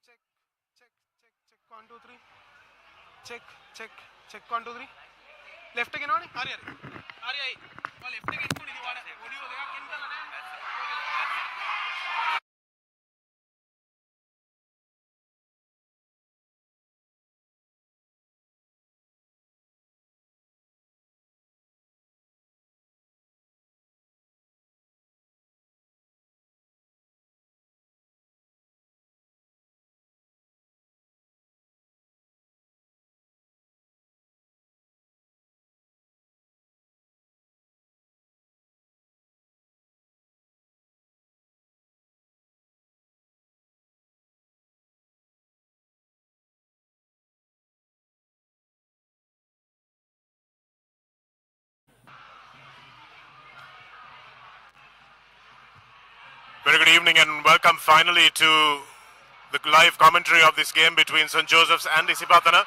check, check, check, check. 1, 2, 3. Check, check, check. 1, 2, 3. Left again on. Ari. Left again. Audio. Very good evening and welcome finally to the live commentary of this game between St. Joseph's and Isipathana.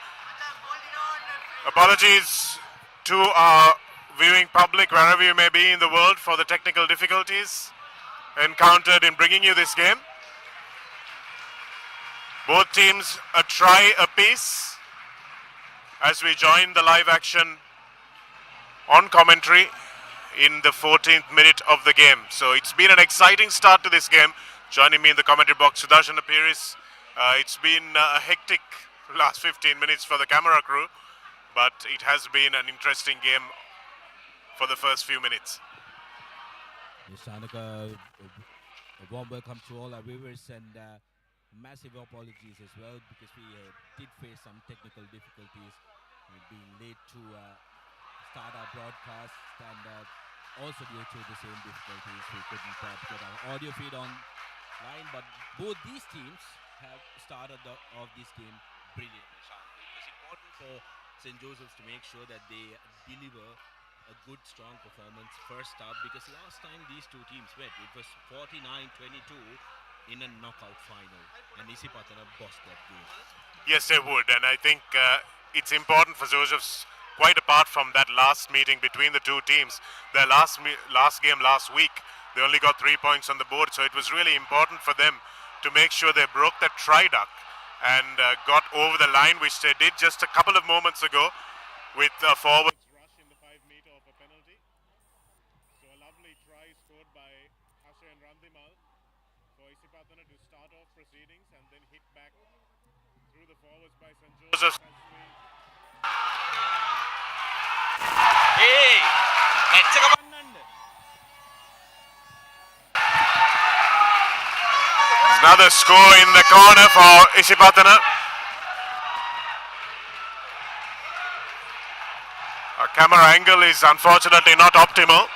Apologies to our viewing public wherever you may be in the world for the technical difficulties encountered in bringing you this game. Both teams a try apiece as we join the live action on commentary in the 14th minute of the game. So it's been an exciting start to this game. Joining me in the commentary box, Sudarshan Apiris. It's been a hectic last 15 minutes for the camera crew, but it has been an interesting game for the first few minutes. Yes, Shanika, a warm welcome to all our viewers and massive apologies as well because we did face some technical difficulties. We've been late to start our broadcast and also due to the same difficulties we couldn't get our audio feed online, but both these teams have started off this game brilliantly. It was important for St. Joseph's to make sure that they deliver a good strong performance first up because last time these two teams met it was 49-22 in a knockout final and Isipathana bossed that game. Yes, they would, and I think it's important for Joseph's. Quite apart from that last meeting between the two teams, their last game last week, they only got 3 points on the board. So it was really important for them to make sure they broke that try-duck and got over the line, which they did just a couple of moments ago with a forward rush in the 5-meter of a penalty. So a lovely try scored by Asher and Randimal for Isipathana to start off proceedings and then hit back through the forwards by St. Joseph. Another score in the corner for Isipathana. Our camera angle is unfortunately not optimal.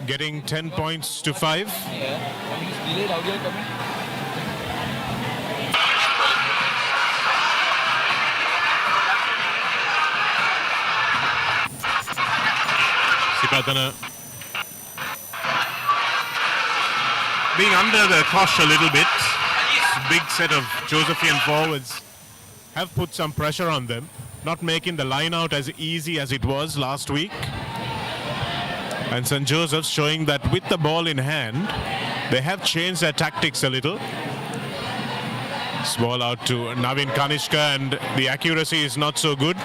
getting 10 points to 5. Isipathana being under the cosh a little bit. Big set of Josephian forwards have put some pressure on them, not making the line out as easy as it was last week. And St. Joseph's showing that with the ball in hand, they have changed their tactics a little. This ball out to Navin Kanishka, and the accuracy is not so good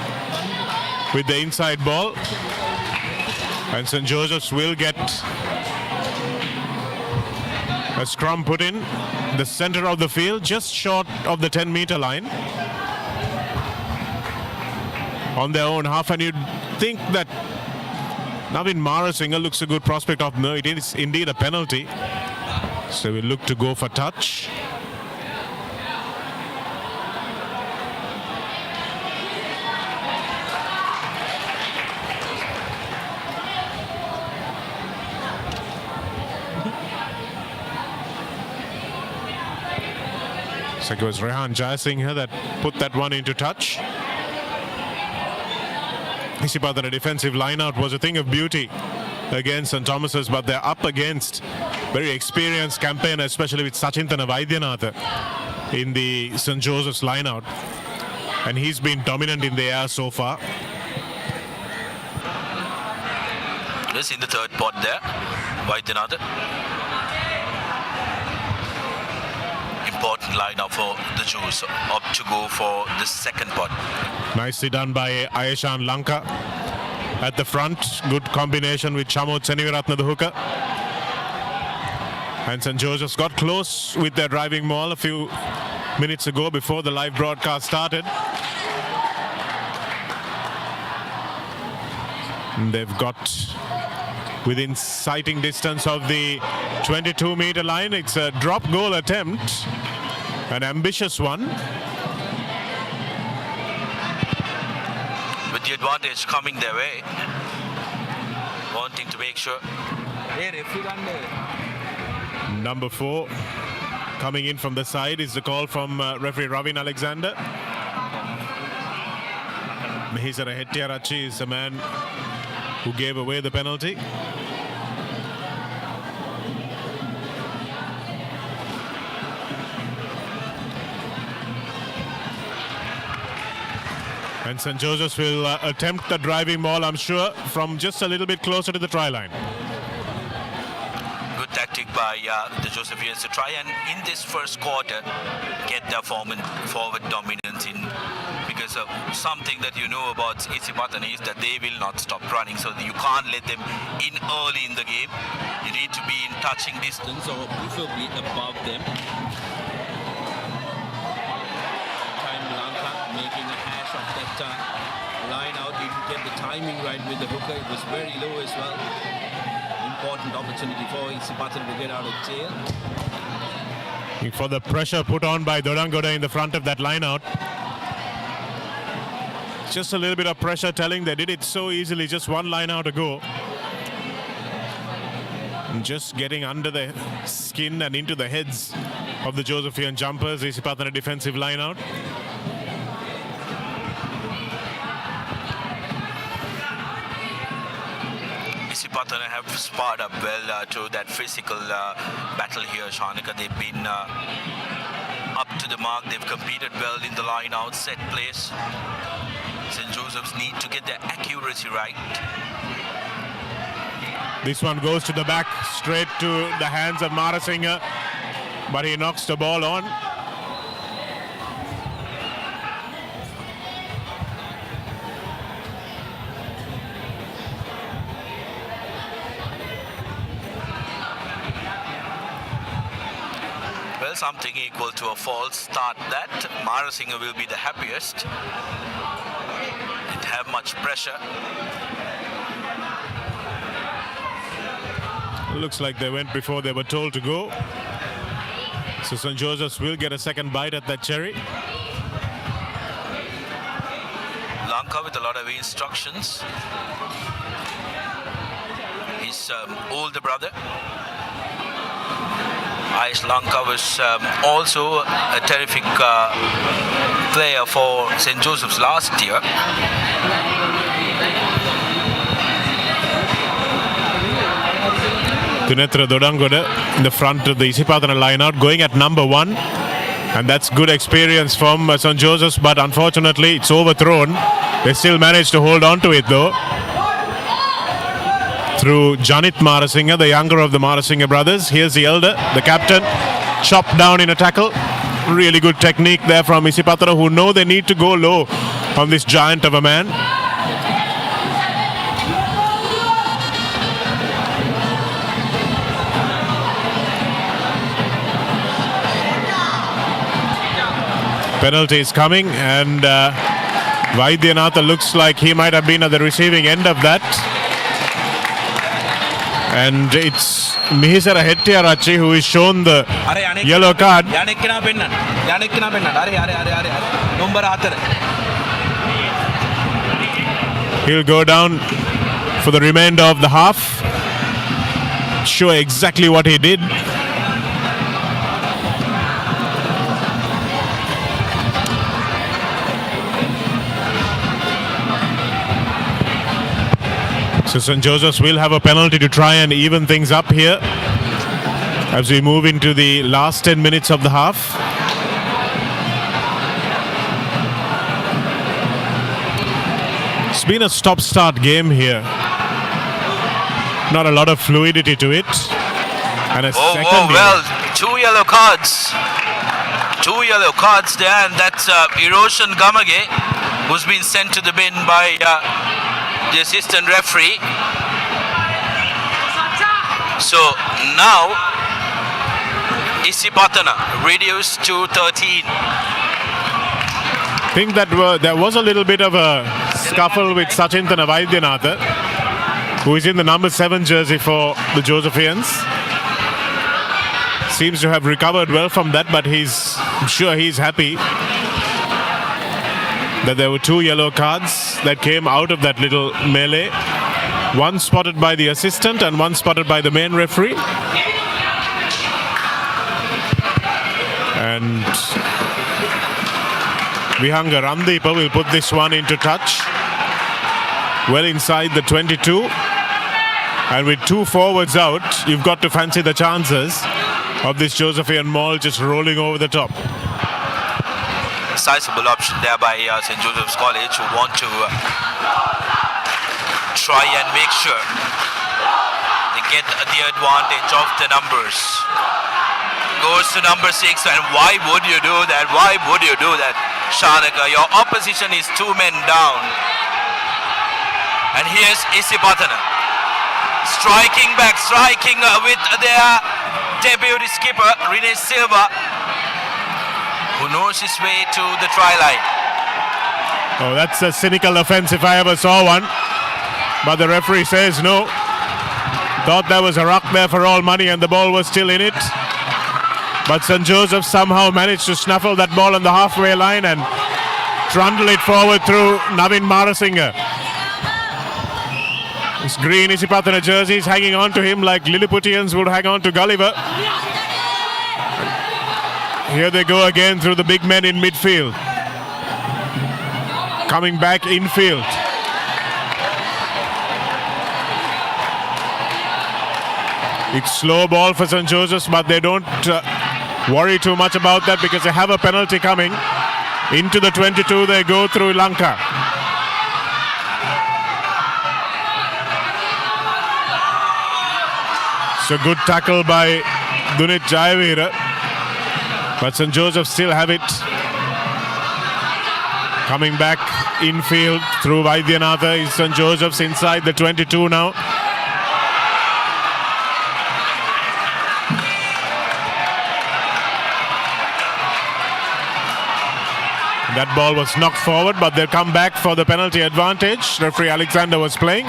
with the inside ball. And St. Joseph's will get a scrum put in the center of the field, just short of the 10-meter line. On their own half, and you'd think that Navin Marasinger looks a good prospect of. No, it is indeed a penalty. So we look to go for touch. So it was Rehan Jayasinghe that put that one into touch. Isipathana defensive line-out was a thing of beauty against St. Thomas's, but they're up against very experienced campaigner, especially with Sachintana Vaidyanatha in the St. Joseph's line-out. And he's been dominant in the air so far. Yes, in the third pot there, Vaidyanatha. Important line-up for the Jews, up to go for the second pot. Nicely done by Ayeshan Lanka at the front. Good combination with Chamod Seniviratna, the hooker. And St. Joseph's got close with their driving maul a few minutes ago before the live broadcast started. And they've got within sighting distance of the 22-meter line. It's a drop goal attempt, an ambitious one. With the advantage coming their way, wanting to make sure. Number 4 coming in from the side is the call from referee Ravin Alexander. Mahisara Hettiarachi is the man who gave away the penalty. And St. Joseph's will attempt the driving ball, I'm sure, from just a little bit closer to the try line. Good tactic by the Josephians to try and, in this first quarter, get their forward dominance in. Because something that you know about Isipathana is that they will not stop running, so you can't let them in early in the game. You need to be in touching distance or preferably above them. Time Lanka making a hash of that line out. Didn't get the timing right with the hooker. It was very low as well. Important opportunity for Isipathana to get out of jail. For the pressure put on by Dodangoda in the front of that line out. Just a little bit of pressure telling they did it so easily, just one line out to go. And just getting under the skin and into the heads of the Josephian jumpers. Isipathana defensive line out. Isipathana have sparred up well to that physical battle here, Shanika. They've been up to the mark. They've competed well in the line out set place. St. Joseph's need to get their accuracy right. This one goes to the back, straight to the hands of Marasinger, but he knocks the ball on. Well, something equal to a false start that. Marasinger will be the happiest. Didn't have much pressure. Looks like they went before they were told to go. So St. Joseph's will get a second bite at that cherry. Lanka with a lot of instructions. He his older brother. Ayush Lanka was also a terrific player for St. Joseph's last year. Dunethra Dodangoda in the front of the Isipathana line-out, going at number 1. And that's good experience from St. Joseph's, but unfortunately it's overthrown. They still managed to hold on to it though. Through Janit Marasinga, the younger of the Marasinga brothers. Here's the elder, the captain, chopped down in a tackle. Really good technique there from Isipathana, who know they need to go low on this giant of a man. Penalty is coming, and Vaidyanatha looks like he might have been at the receiving end of that. And it's Mihisara Hettiarachi who is shown the yellow card. He'll go down for the remainder of the half. Show exactly what he did. So St. Joseph's will have a penalty to try and even things up here as we move into the last 10 minutes of the half. It's been a stop-start game here. Not a lot of fluidity to it. And a second well, 2 yellow cards. 2 yellow cards there, and that's Erosion Gamage, who's been sent to the bin by the assistant referee. So now Isipathana reduced to 13. I think that there was a little bit of a scuffle with Sachintana Vaidyanatha, who is in the number 7 jersey for the Josephians. Seems to have recovered well from that, but I'm sure he's happy that there were 2 yellow cards that came out of that little melee. One spotted by the assistant and one spotted by the main referee. And Vihanga Randeepa will put this one into touch. Well inside the 22. And with 2 forwards out, you've got to fancy the chances of this Josephian Mall just rolling over the top. Sizable option there by St. Joseph's College, who want to try and make sure they get the advantage of the numbers. Goes to number 6, and why would you do that? Why would you do that, Shanaka? Your opposition is 2 men down. And here's Isipathana striking back, with their deputy skipper Rene Silva, who knows his way to the try line. Oh, that's a cynical offense if I ever saw one. But the referee says no. Thought there was a ruck there for all money and the ball was still in it. But St. Joseph somehow managed to snuffle that ball on the halfway line and trundle it forward through Navin Marasinga. His green Isipathana jersey is hanging on to him like Lilliputians would hang on to Gulliver. Here they go again through the big men in midfield. Coming back infield. It's slow ball for St. Joseph's, but they don't worry too much about that because they have a penalty coming. Into the 22 they go through Lanka. It's a good tackle by Dunit Jayavira. But St. Joseph still have it. Coming back infield through Vaidyanatha is St. Joseph's inside the 22 now. That ball was knocked forward, but they'll come back for the penalty advantage. Referee Alexander was playing.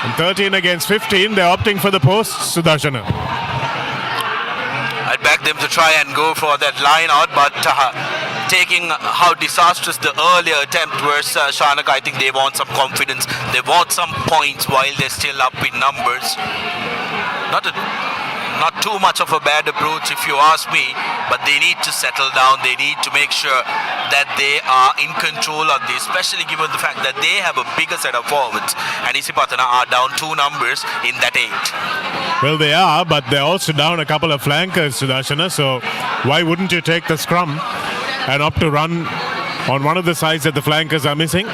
And 13 against 15, they're opting for the posts, Sudarshana. I'd back them to try and go for that line out, but taking how disastrous the earlier attempt was, Shanaka, I think they want some confidence. They want some points while they're still up in numbers. Not too much of a bad approach if you ask me, but they need to settle down. They need to make sure that they are in control of this, especially given the fact that they have a bigger set of forwards and Isipathana are down 2 numbers in that 8. Well, they are, but they're also down a couple of flankers, Sudarshana, so why wouldn't you take the scrum and opt to run on one of the sides that the flankers are missing?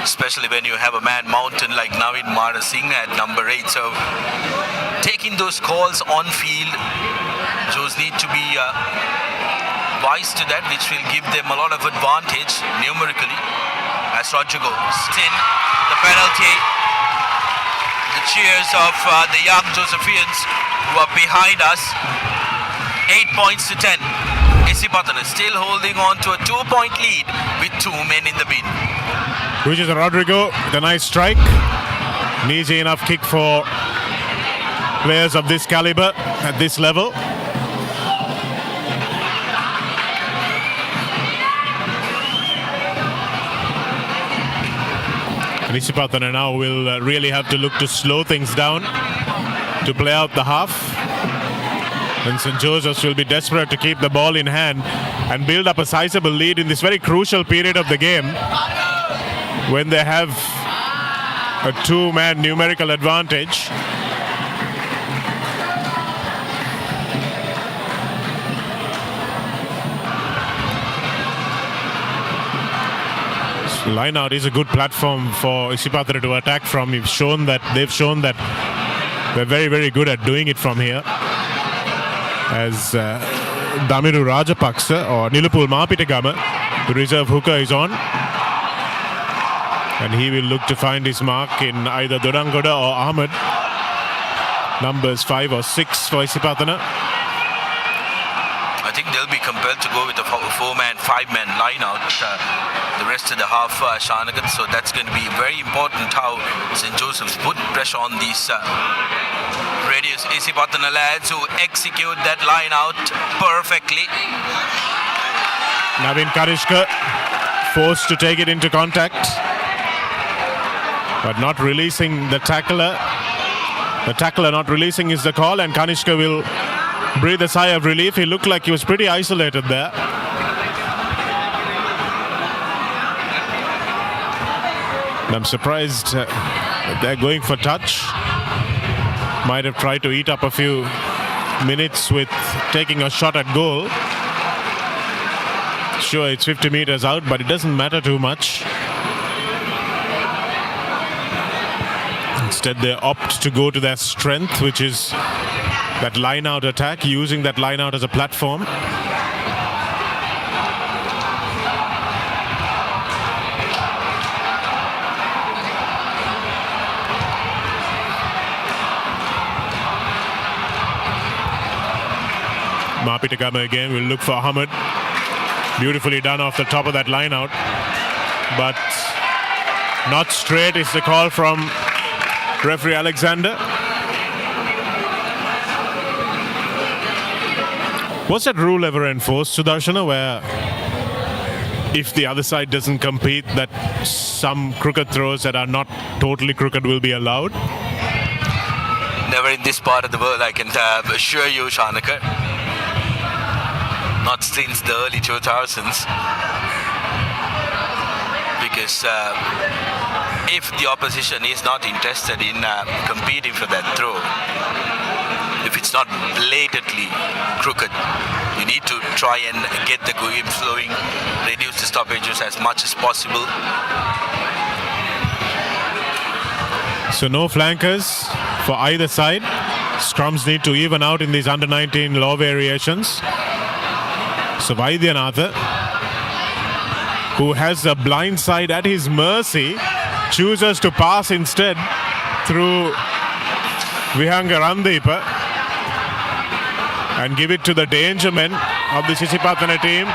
Especially when you have a man mountain like Navin Marasinghe at number 8. So taking those calls on field, Joes need to be wise to that, which will give them a lot of advantage numerically. As Roger goes in, the penalty, the cheers of the young Josephians who are behind us. 8 points to 10. Isipathana still holding on to a 2-point lead with 2 men in the bin. Which is Rodrigo, the nice strike. An easy enough kick for players of this caliber at this level. Isipathana now will really have to look to slow things down to play out the half. And St. Joseph's will be desperate to keep the ball in hand and build up a sizable lead in this very crucial period of the game when they have a 2-man numerical advantage. Line out is a good platform for Isipathana to attack from. They've shown that they're very, very good at doing it from here. As Damiru Rajapaksa or Nilupul Mapitagama, the reserve hooker, is on. And he will look to find his mark in either Dorangoda or Ahmed. Numbers 5 or 6 for Isipathana. I think they'll be compelled to go with a 4-man, 5-man line out the rest of the half, Shanagan. So that's going to be very important how St. Joseph's put pressure on these radius Isipathana lads who execute that line out perfectly. Navin Karishka forced to take it into contact, but not releasing the tackler. The tackler not releasing is the call, and Kanishka will breathe a sigh of relief. He looked like he was pretty isolated there. And I'm surprised they're going for touch. Might have tried to eat up a few minutes with taking a shot at goal. Sure, it's 50 meters out, but it doesn't matter too much. Instead, they opt to go to their strength, which is that line-out attack, using that line-out as a platform. Mapitagama again will look for Ahmed. Beautifully done off the top of that line-out. But not straight is the call from referee Alexander. Was that rule ever enforced, Sudarshana, where if the other side doesn't compete, that some crooked throws that are not totally crooked will be allowed? Never in this part of the world, I can assure you, Shanaka. Not since the early 2000s. Because if the opposition is not interested in competing for that throw, if it's not blatantly crooked, you need to try and get the game flowing, reduce the stoppages as much as possible. So no flankers for either side. Scrums need to even out in these under-19 law variations. So Vaidyanatha, who has a blind side at his mercy, chooses to pass instead through Vihanga Randeepa and give it to the danger men of the Isipathana team,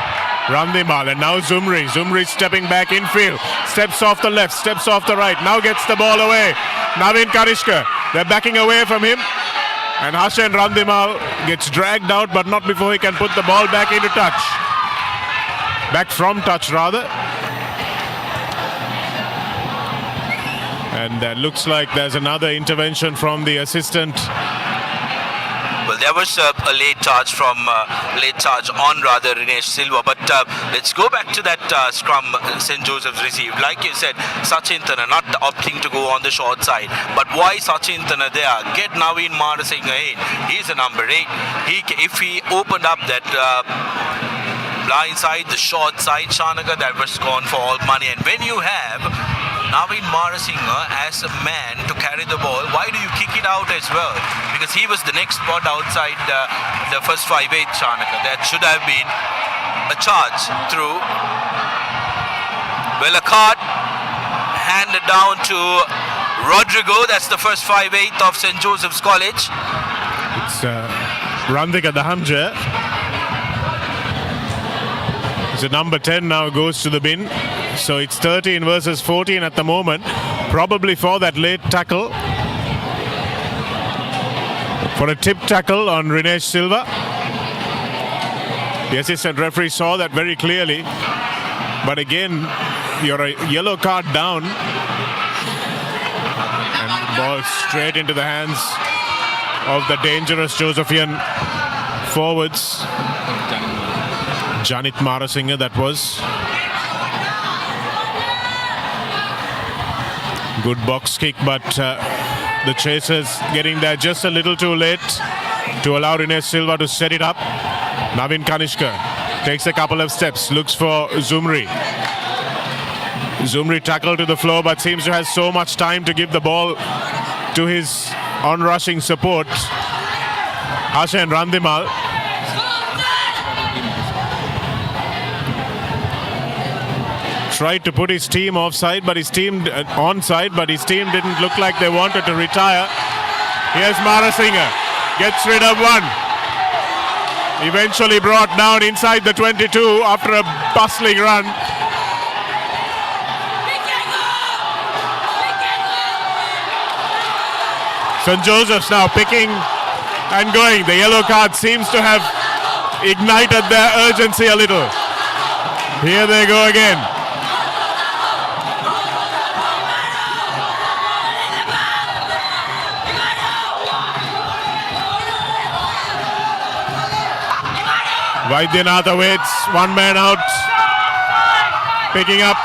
Randimal. And now Zumri. Zumri stepping back infield. Steps off the left, steps off the right. Now gets the ball away. Navin Karishka. They're backing away from him. And Hashan Randimal gets dragged out, but not before he can put the ball back into touch. Back from touch, rather. And looks like there's another intervention from the assistant. Well, there was a late charge on Rinesh Silva. But let's go back to that scrum St. Joseph's received. Like you said, Sachin Thana not opting to go on the short side. But why Sachin Thana there? Get Naveen Marasinghe in. He's a number 8. If he opened up that blind side, the short side, Shanaka, that was gone for all money. And when you have Naveen Marasinghe as a man to carry the ball, why do you kick it out as well? Because he was the next spot outside the first 5-8, Shanaka. That should have been a charge through. Well, a card handed down to Rodrigo. That's the first 5-8 of St. Joseph's College. It's Randika Dahamja. So number 10 now goes to the bin. So it's 13 versus 14 at the moment. Probably for that late tackle. For a tip tackle on Rinesh Silva. The assistant referee saw that very clearly. But again, you're a yellow card down. And the ball straight into the hands of the dangerous Josephian forwards. Janit Marasinghe, that was. Good box kick, but the chasers getting there just a little too late to allow Rinesh Silva to set it up. Navin Kanishka takes a couple of steps, looks for Zumri. Zumri tackled to the floor, but seems to have so much time to give the ball to his on-rushing support, Hashan Randimal. Tried to put his team offside, but his team onside, but his team didn't look like they wanted to retire. Here's Marasinghe, gets rid of one. Eventually brought down inside the 22 after a bustling run. St. Joseph's now picking and going. The yellow card seems to have ignited their urgency a little. Here they go again. Vaidyanatha waits, one man out. Picking up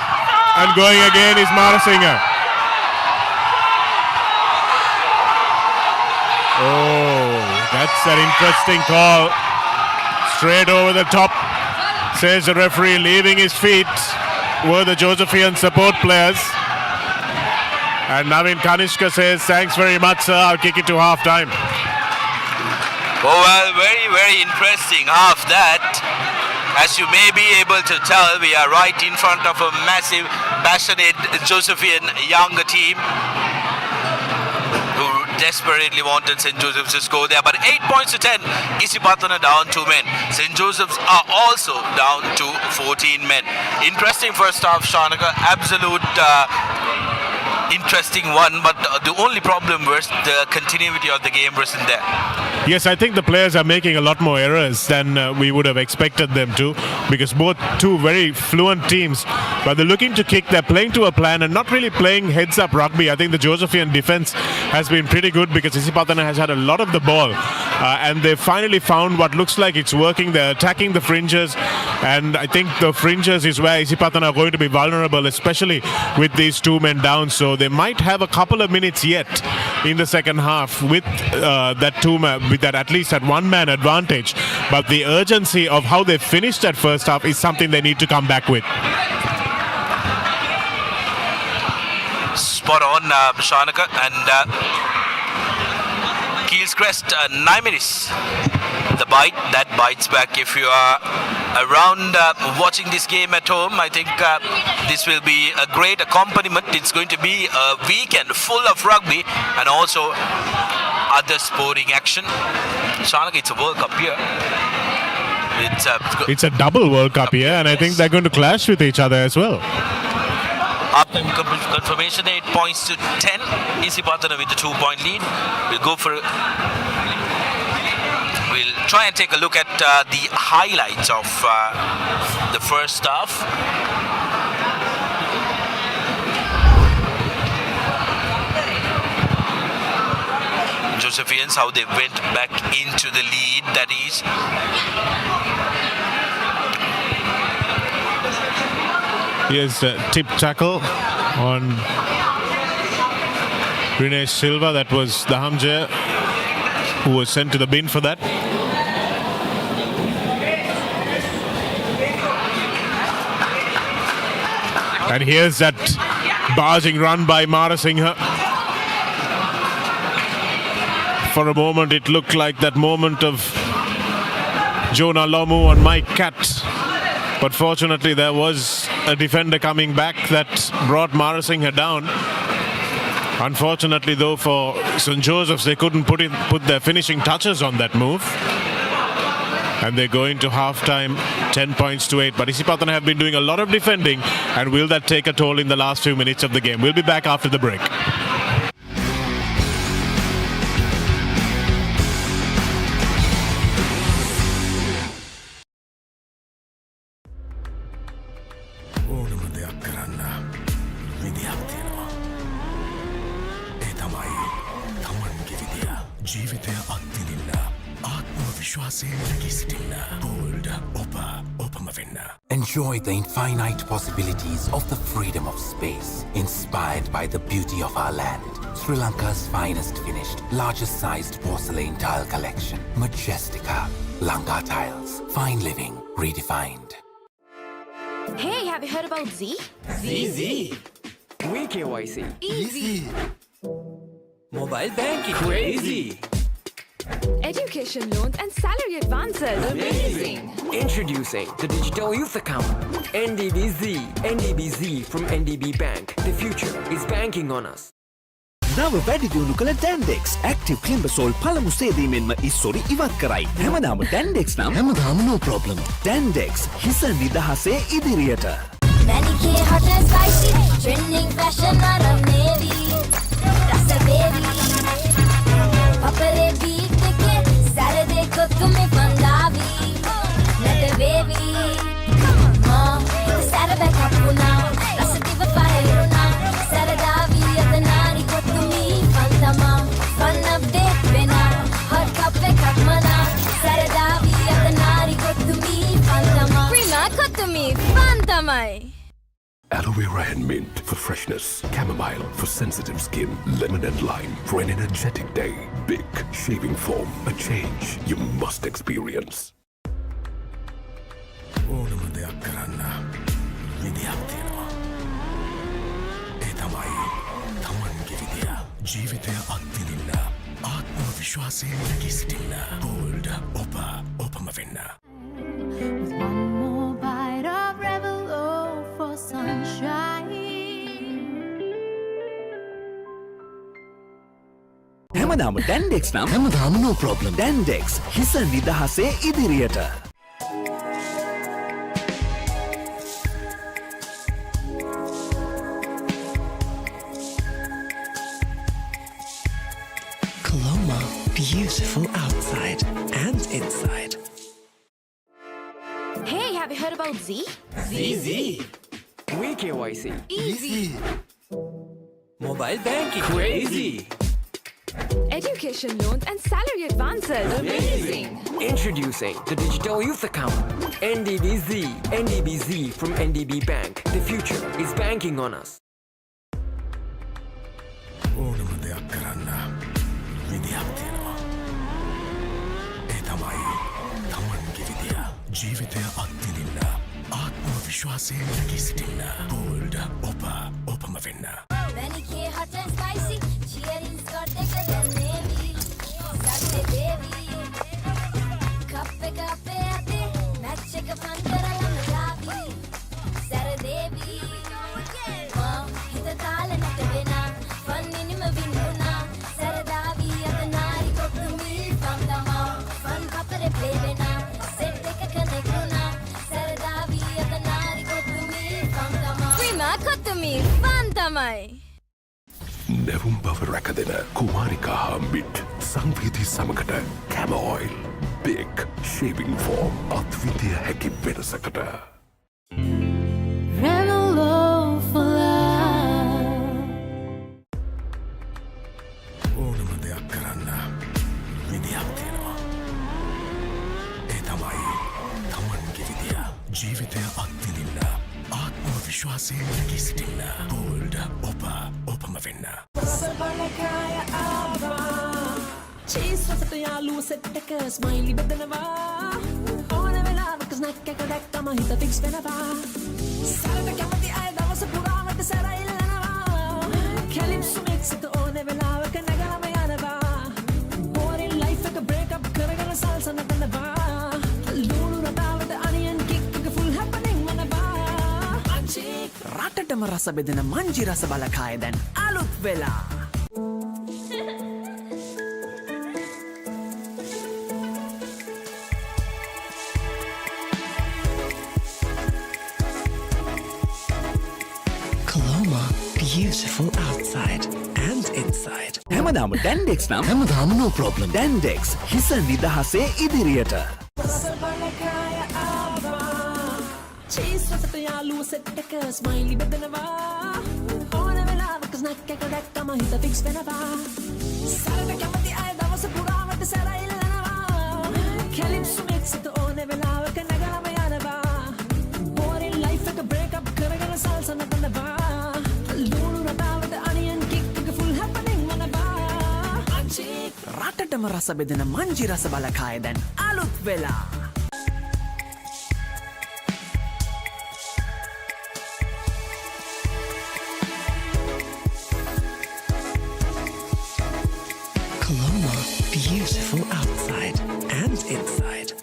and going again is Marasinghe. Oh, that's an interesting call. Straight over the top, says the referee, leaving his feet were the Josephian support players. And Navin Kanishka says, thanks very much, sir, I'll kick it to half time. Oh, well, very, very interesting half that. As you may be able to tell, we are right in front of a massive, passionate Josephian younger team who desperately wanted St. Joseph's to score there. But 8 points to 10, Isipathana down 2 men. St. Joseph's are also down to 14 men. Interesting first half, Shanaka. Absolute interesting one, but the only problem was the continuity of the game wasn't there. Yes, I think the players are making a lot more errors than we would have expected them to, because both two very fluent teams, but they're looking to kick, they're playing to a plan and not really playing heads-up rugby. I think the Josephian defense has been pretty good because Isipathana has had a lot of the ball and they finally found what looks like it's working. They're attacking the fringes, and I think the fringes is where Isipathana are going to be vulnerable, especially with these 2 men down. So they might have a couple of minutes yet in the second half with that 2 man, with that at least that 1 man advantage. But the urgency of how they finished that first half is something they need to come back with. Spot on, Shanaka, and Keel's Crest, 9 minutes. The bite, that bites back. If you are around watching this game at home, I think this will be a great accompaniment. It's going to be a weekend full of rugby and also other sporting action. Shanaka, it's a World Cup here. It's a double World Cup here, and I think they're going to clash with each other as well. Half-time confirmation, 8 points to 10. Isipathana with the 2-point lead. We'll go for we'll try and take a look at the highlights of the first half. Josephians, how they went back into the lead, that is. Here's a tip tackle on Rene Silva. That was the Hamza who was sent to the bin for that. And here's that barging run by Marasinghe. For a moment it looked like that moment of Jonah Lomu on Mike Catt. But fortunately there was a defender coming back that brought Marasinghe down. Unfortunately though for St. Joseph's, they couldn't put their finishing touches on that move. And they're going to half-time 10 points to 8. But Isipathana have been doing a lot of defending, and will that take a toll in the last few minutes of the game? We'll be back after the break. Enjoy the infinite possibilities of the freedom of space, inspired by the beauty of our land. Sri Lanka's finest finished, largest sized porcelain tile collection. Majestica. Lanka Tiles. Fine living redefined. Hey, have you heard about Z? ZZ. We KYC. Easy. Mobile banking. Crazy. Education loans and salary advances. Amazing. Introducing the Digital Youth Account. NDBZ. NDBZ from NDB Bank. The future is banking on us. නව වැඩි දියුණු කළ ඩැන්ඩෙක්ස් active ක්ලිම්බසෝල් පළමු සේදීමෙන්ම ඉස්සොරි ඉවත් කරයි. හැමදාම ඩැන්ඩෙක්ස් නම් හැමදාම no problem. ඩැන්ඩෙක්ස් හිස නිදහසේ ඉදිරියට. Manicure hot and spicy, trending fashion nara navy, rasa baby. Papare beat ke Saturday ko tumhe pandavi, nata baby. Mom, Saturday kapuna, rasa diva paheruna, Saradavi adanari ko tumi pantama, fun update bena, hot kape kakmana, Saradavi adanari ko tumi pantama, prima ko tumi pantamai. Aloe vera and mint for freshness, chamomile for sensitive skin, lemon and lime for an energetic day. Big shaving foam, a change you must experience. ඕනම දෙයක් කරන්න විදියක් තියෙනවා. ඒ තමයි තමන්ගේ විදිය. ජීවිතය අත්විඳින්න, ආත්ම විශ්වාසයෙන් නැගී සිටින්න. Bold, ඔපම වෙන්න. With one more bite of Revelo for sunshine. හැමදාම ඩැන්ඩෙක්ස් නම් හැමදාම no problem. ඩැන්ඩෙක්ස් හිස නිදහසේ ඉදිරියට. Colombo, beautiful outside and inside. Hey, have you heard about Z? ZZ. We KYC. Easy. Mobile banking. Crazy. Education loans and salary advances. Amazing. Introducing the Digital Youth Account. NDBZ. NDBZ from NDB Bank. The future is banking on us. ඕනම දෙයක් කරන්න විදියක් තියෙනවා. ඒ තමයි තමන්ගේ විදිය. ජීවිතය අත්විඳින්න, ආත්ම විශ්වාසයෙන් නැගී සිටින්න. Bold, ඔපම වෙන්න. Manicure hot and spicy, cheering skirt thicker than navy, Saturday baby. Kappe ate, match එක පන්තරලම ලාවි, Saturday baby. හිත තාල නැත වෙනා, fun නිනිම වින්නුනා, Saradavi අතනාරි කොතුමි පන්දමා, fun Papare play වෙනා, set එක connect වුණා, Saradavi අතනාරි කොතුමි පන්දමා, prima කොතුමි පන්දමයි. නැවුම් බව රැකදෙන කුමාරිකා හා මිට් සංවේදී සමකට කැම oil Big shaving foam. Advitiya හැකි වෙනසකට. ඕනම දෙයක් කරන්න විදියක් තියෙනවා. ඒ තමයි තමන්ගේ විදිය. ජීවිතය අත්විඳින්න ආත්ම විශ්වාසයෙන් නැගී සිටින්න. බෝල්ඩ් ඔපම වෙන්න. චීස් රසට යාළුව සෙට් එක ස්මයිලි බෙදනවා. ඕන වෙලාවක ස්නැක් එක දැක්කම හිත ෆික්ස් වෙනවා. සරට කැමති අය දවස පුරාවට සැරයිල්ලනවා. කැලිප්සු මික්ස් එක ඕන වෙලාවක නැගලම යනවා. බෝරින් ලයිෆ් එක බ්‍රේක් අප් කරගෙන සල්ස නටනවා. ලුණු රටාවට අනියන් කික් එක ෆුල් හැපනින් වනවා. අංචි රටටම රස බෙදෙන මංජි රස බලකාය දැන් අලුත් වෙලා. Colombo, beautiful outside and inside. හැමදාම ඩැන්ඩෙක්ස් නම් හැමදාම no problem. ඩැන්ඩෙක්ස් හිස නිදහසේ ඉදිරියට. චීස් රසට යාළුව සෙට් එක ස්මයිලි බෙදනවා. ඕන වෙලාවක ස්නැක් එක දැක්කම හිත ෆික්ස් වෙනවා. සරට කැමති අය දවස පුරාවට සැරයිල්ලනවා. කැලිප්සු මික්ස් එක ඕන වෙලාවක නැගලම යනවා. බෝරින් ලයිෆ් එක බ්‍රේක් අප් කරගෙන සල්ස නටනවා. ලුණු රටාවට අනියන් කික් එක ෆුල් හැපනින් වනවා. අංචි රටටම රස බෙදෙන මංජි රස බලකාය දැන් අලුත් වෙලා. Colombo, beautiful outside and inside.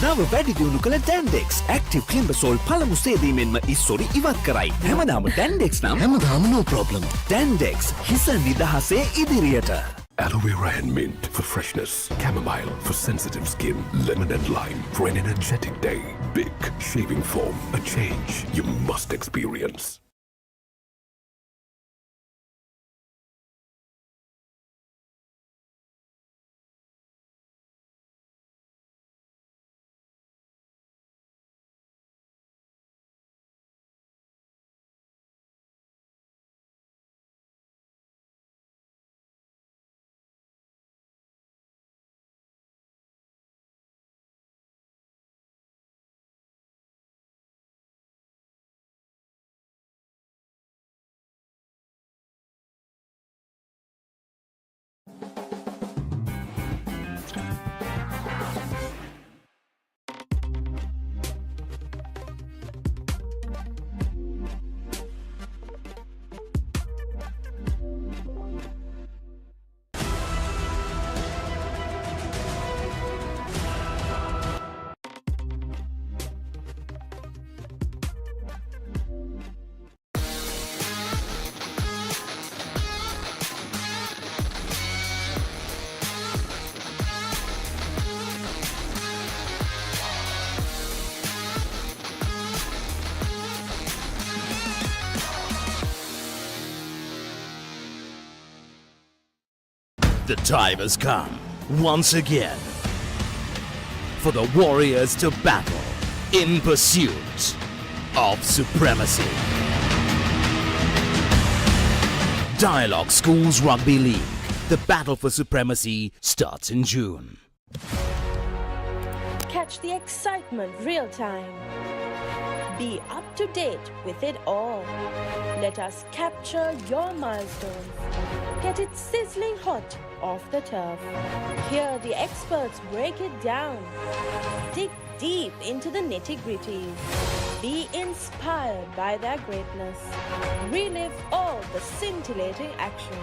නව වැඩි දියුණු කළ ඩැන්ඩෙක්ස් ඇක්ටිව් ක්ලිම්බසෝල් පළමු සේදීමෙන්ම ඉස්සොරි ඉවත් කරයි. හැමදාම ඩැන්ඩෙක්ස් නම් හැමදාම no problem. ඩැන්ඩෙක්ස් හිස නිදහසේ ඉදිරියට. Aloe vera and mint for freshness. Chamomile for sensitive skin. Lemon and lime for an energetic day. Big shaving foam. A change you must experience. The time has come, once again, for the Warriors to battle in pursuit of supremacy. Dialog Schools Rugby League. The battle for supremacy starts in June. Catch the excitement real time. Be up to date with it all. Let us capture your milestones. Get it sizzling hot off the turf. Hear the experts break it down. Dig deep into the nitty-gritties. Be inspired by their greatness. Relive all the scintillating action.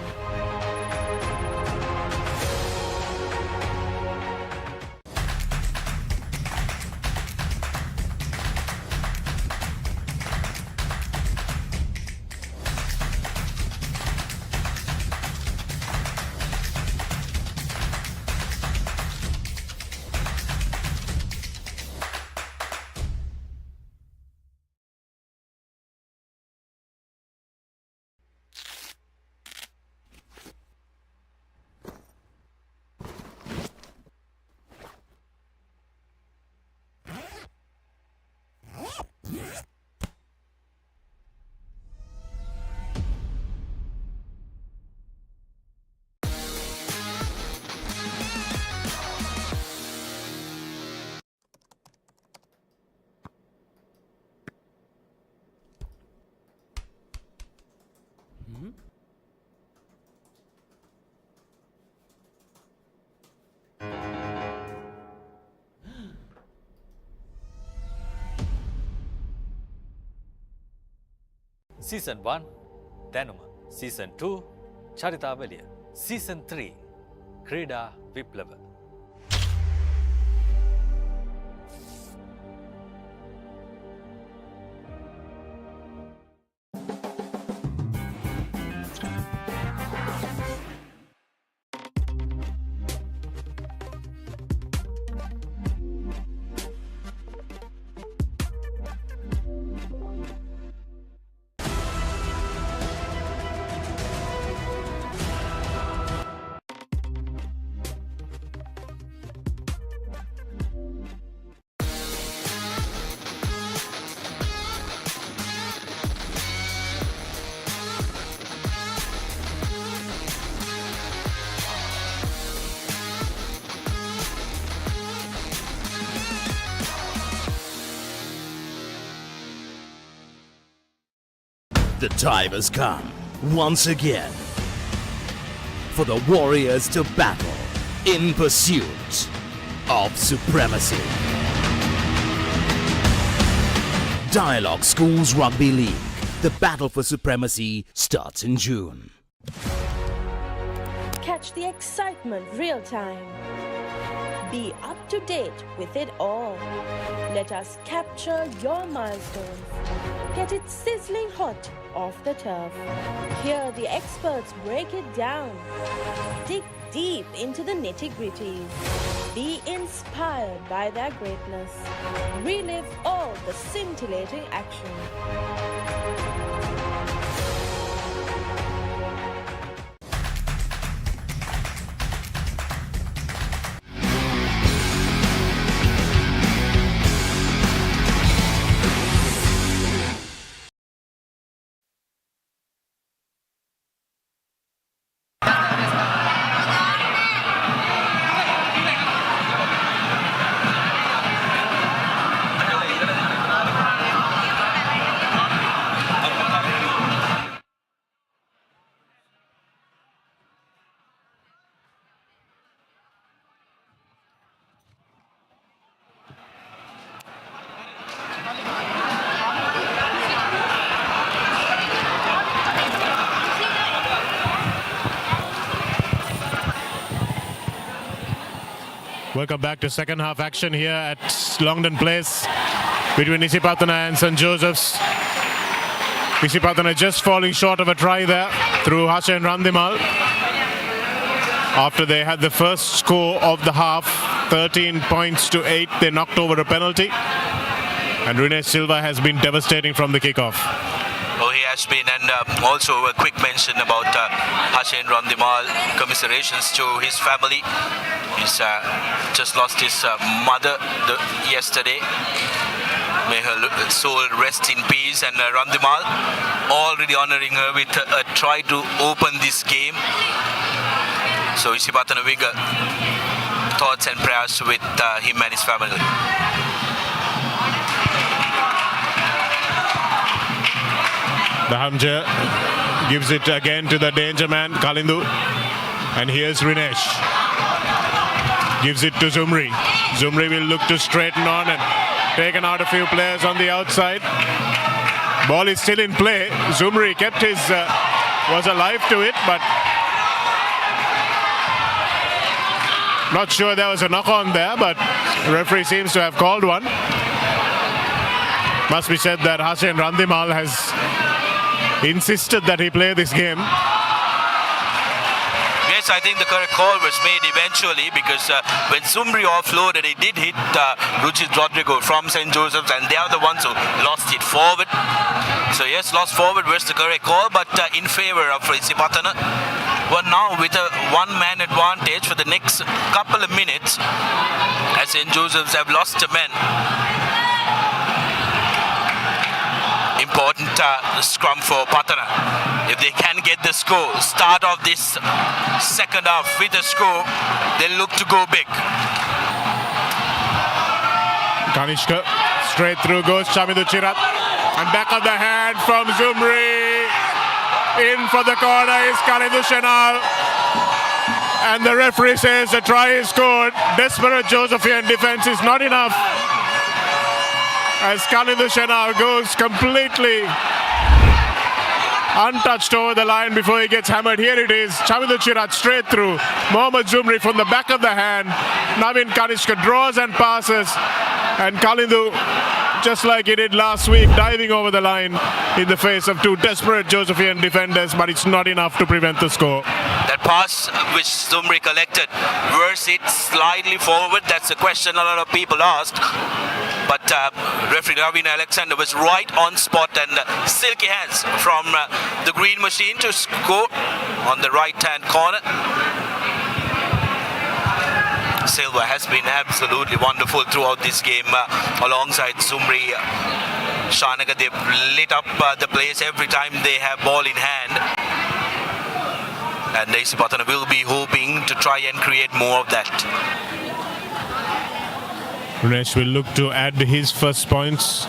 Season 1 දැනුම, Season 2 චරිතාවලිය, Season 3 ක්‍රීඩා විප්ලව. The time has come, once again, for the Warriors to battle in pursuit of supremacy. Dialog Schools Rugby League. The battle for supremacy starts in June. Catch the excitement real time. Be up to date with it all. Let us capture your milestones. Get it sizzling hot off the turf. Hear the experts break it down. Dig deep into the nitty-gritties. Be inspired by their greatness. Relive all the scintillating action. Welcome back to second half action here at Longdon Place between Isipathana and St. Joseph's. Isipathana just falling short of a try there through Hashan Randimal. After they had the first score of the half, 13 points to 8, they knocked over a penalty. And Rene Silva has been devastating from the kickoff. Oh, he has been, and also a quick mention about Hashan Randimal. Commiserations to his family. He's just lost his mother yesterday. May her soul rest in peace. And Randimal already honoring her with a try to open this game. So Isipathana Viga, thoughts and prayers with him and his family. The Hamja gives it again to the danger man, Kalindu. And here's Rinesh. Gives it to Zumri. Zumri will look to straighten on and taken out a few players on the outside. Ball is still in play. Zumri kept his, was alive to it, but not sure there was a knock on there, but the referee seems to have called one. Must be said that Hashan Randimal has insisted that he play this game. Yes, I think the correct call was made eventually because when Zumri offloaded, he did hit Ruchit Rodrigo from St. Joseph's, and they are the ones who lost it forward. So yes, lost forward was the correct call, but in favor of Isipathana. But now with a one-man advantage for the next couple of minutes, as St. Joseph's have lost a man. Important scrum for Pathana. If they can get the score, start of this second half with a score, they'll look to go big. Kanishka straight through goes Shamidu Chirat, and back of the hand from Zumri. In for the corner is Kalindu Shenal, and the referee says the try is scored. Desperate Josephian defense is not enough, as Kalindu Shenal goes completely Untouched over the line before he gets hammered. Here it is. Chamindra Chirat straight through. Mohammad Zumri from the back of the hand. Navin Kanishka draws and passes. And Kalindu, just like he did last week, diving over the line in the face of two desperate Josephian defenders, but it's not enough to prevent the score. That pass which Zumri collected, was it slightly forward? That's a question a lot of people asked. But referee Ravina Alexander was right on spot, and silky hands from the green machine to score on the right-hand corner. Silva has been absolutely wonderful throughout this game alongside Zumri. Shanaka, they've lit up the place every time they have ball in hand. And Isipathana will be hoping to try and create more of that. Runesh will look to add his first points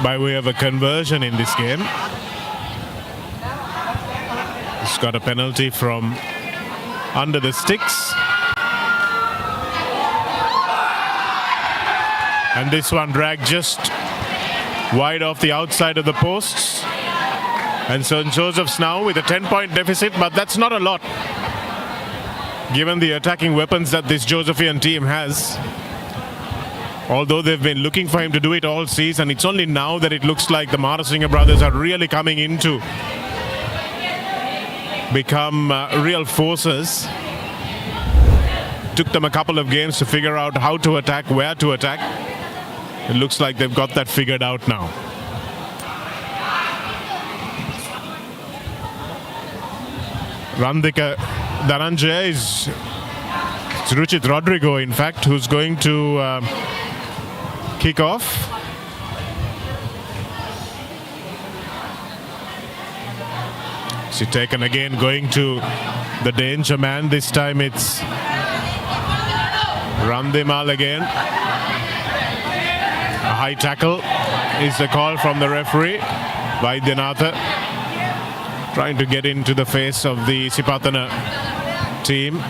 by way of a conversion in this game. He's got a penalty from under the sticks. And this one dragged just wide off the outside of the posts. And St. Joseph's now with a 10-point deficit, but that's not a lot, given the attacking weapons that this Josephian team has. Although they've been looking for him to do it all season, it's only now that it looks like the Marasinghe brothers are really coming into become real forces. Took them a couple of games to figure out how to attack, where to attack. It looks like they've got that figured out now. Randika Dhananjaya is Ruchit Rodrigo, in fact, who's going to kick off. She taken again, going to the danger man. This time it's Randimal again. A high tackle is the call from the referee. Vaidyanatha trying to get into the face of the Isipathana team.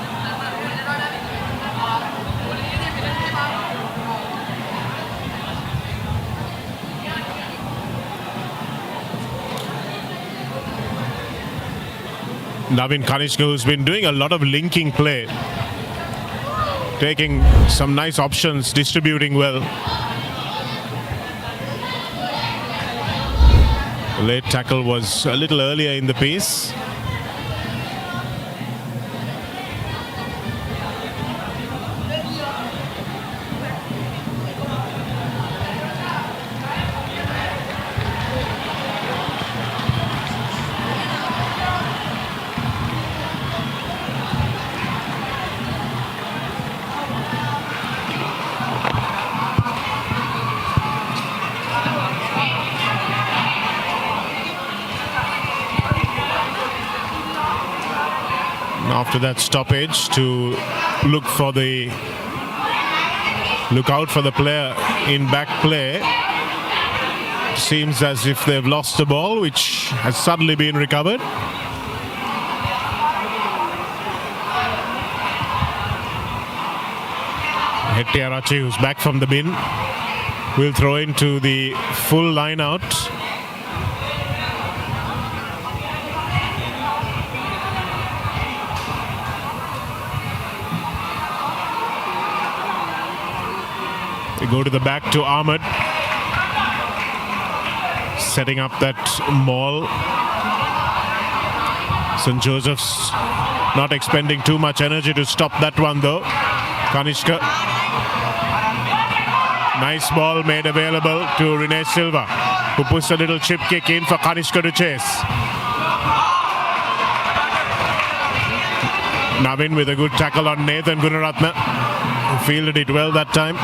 Navin Kanishka, who's been doing a lot of linking play, taking some nice options, distributing well. The late tackle was a little earlier in the piece. After that stoppage, to look out for the player in back play. Seems as if they've lost the ball, which has suddenly been recovered. Hettiarachi, who's back from the bin, will throw into the full line out. They go to the back to Ahmed, setting up that maul. St. Joseph's not expending too much energy to stop that one though. Kanishka. Nice ball made available to Rene Silva, who puts a little chip kick in for Kanishka to chase. Navin with a good tackle on Nathan Gunaratna, who fielded it well that time.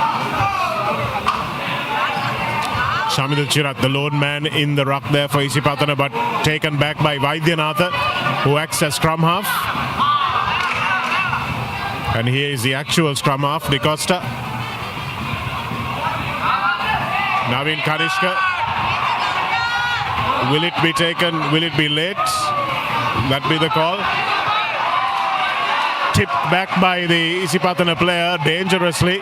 Chamindra Chirat, the lone man in the ruck there for Isipathana, but taken back by Vaidyanatha, who acts as scrum half. And here is the actual scrum half, DeCosta. Navin Kanishka. Will it be taken? Will it be late? That be the call. Tipped back by the Isipathana player dangerously,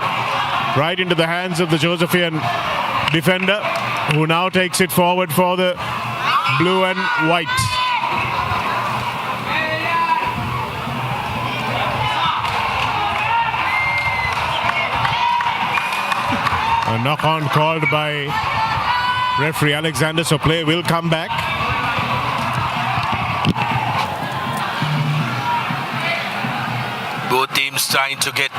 right into the hands of the Josephian defender, who now takes it forward for the blue and white. A knock-on called by referee Alexander, so play will come back. Both teams trying to get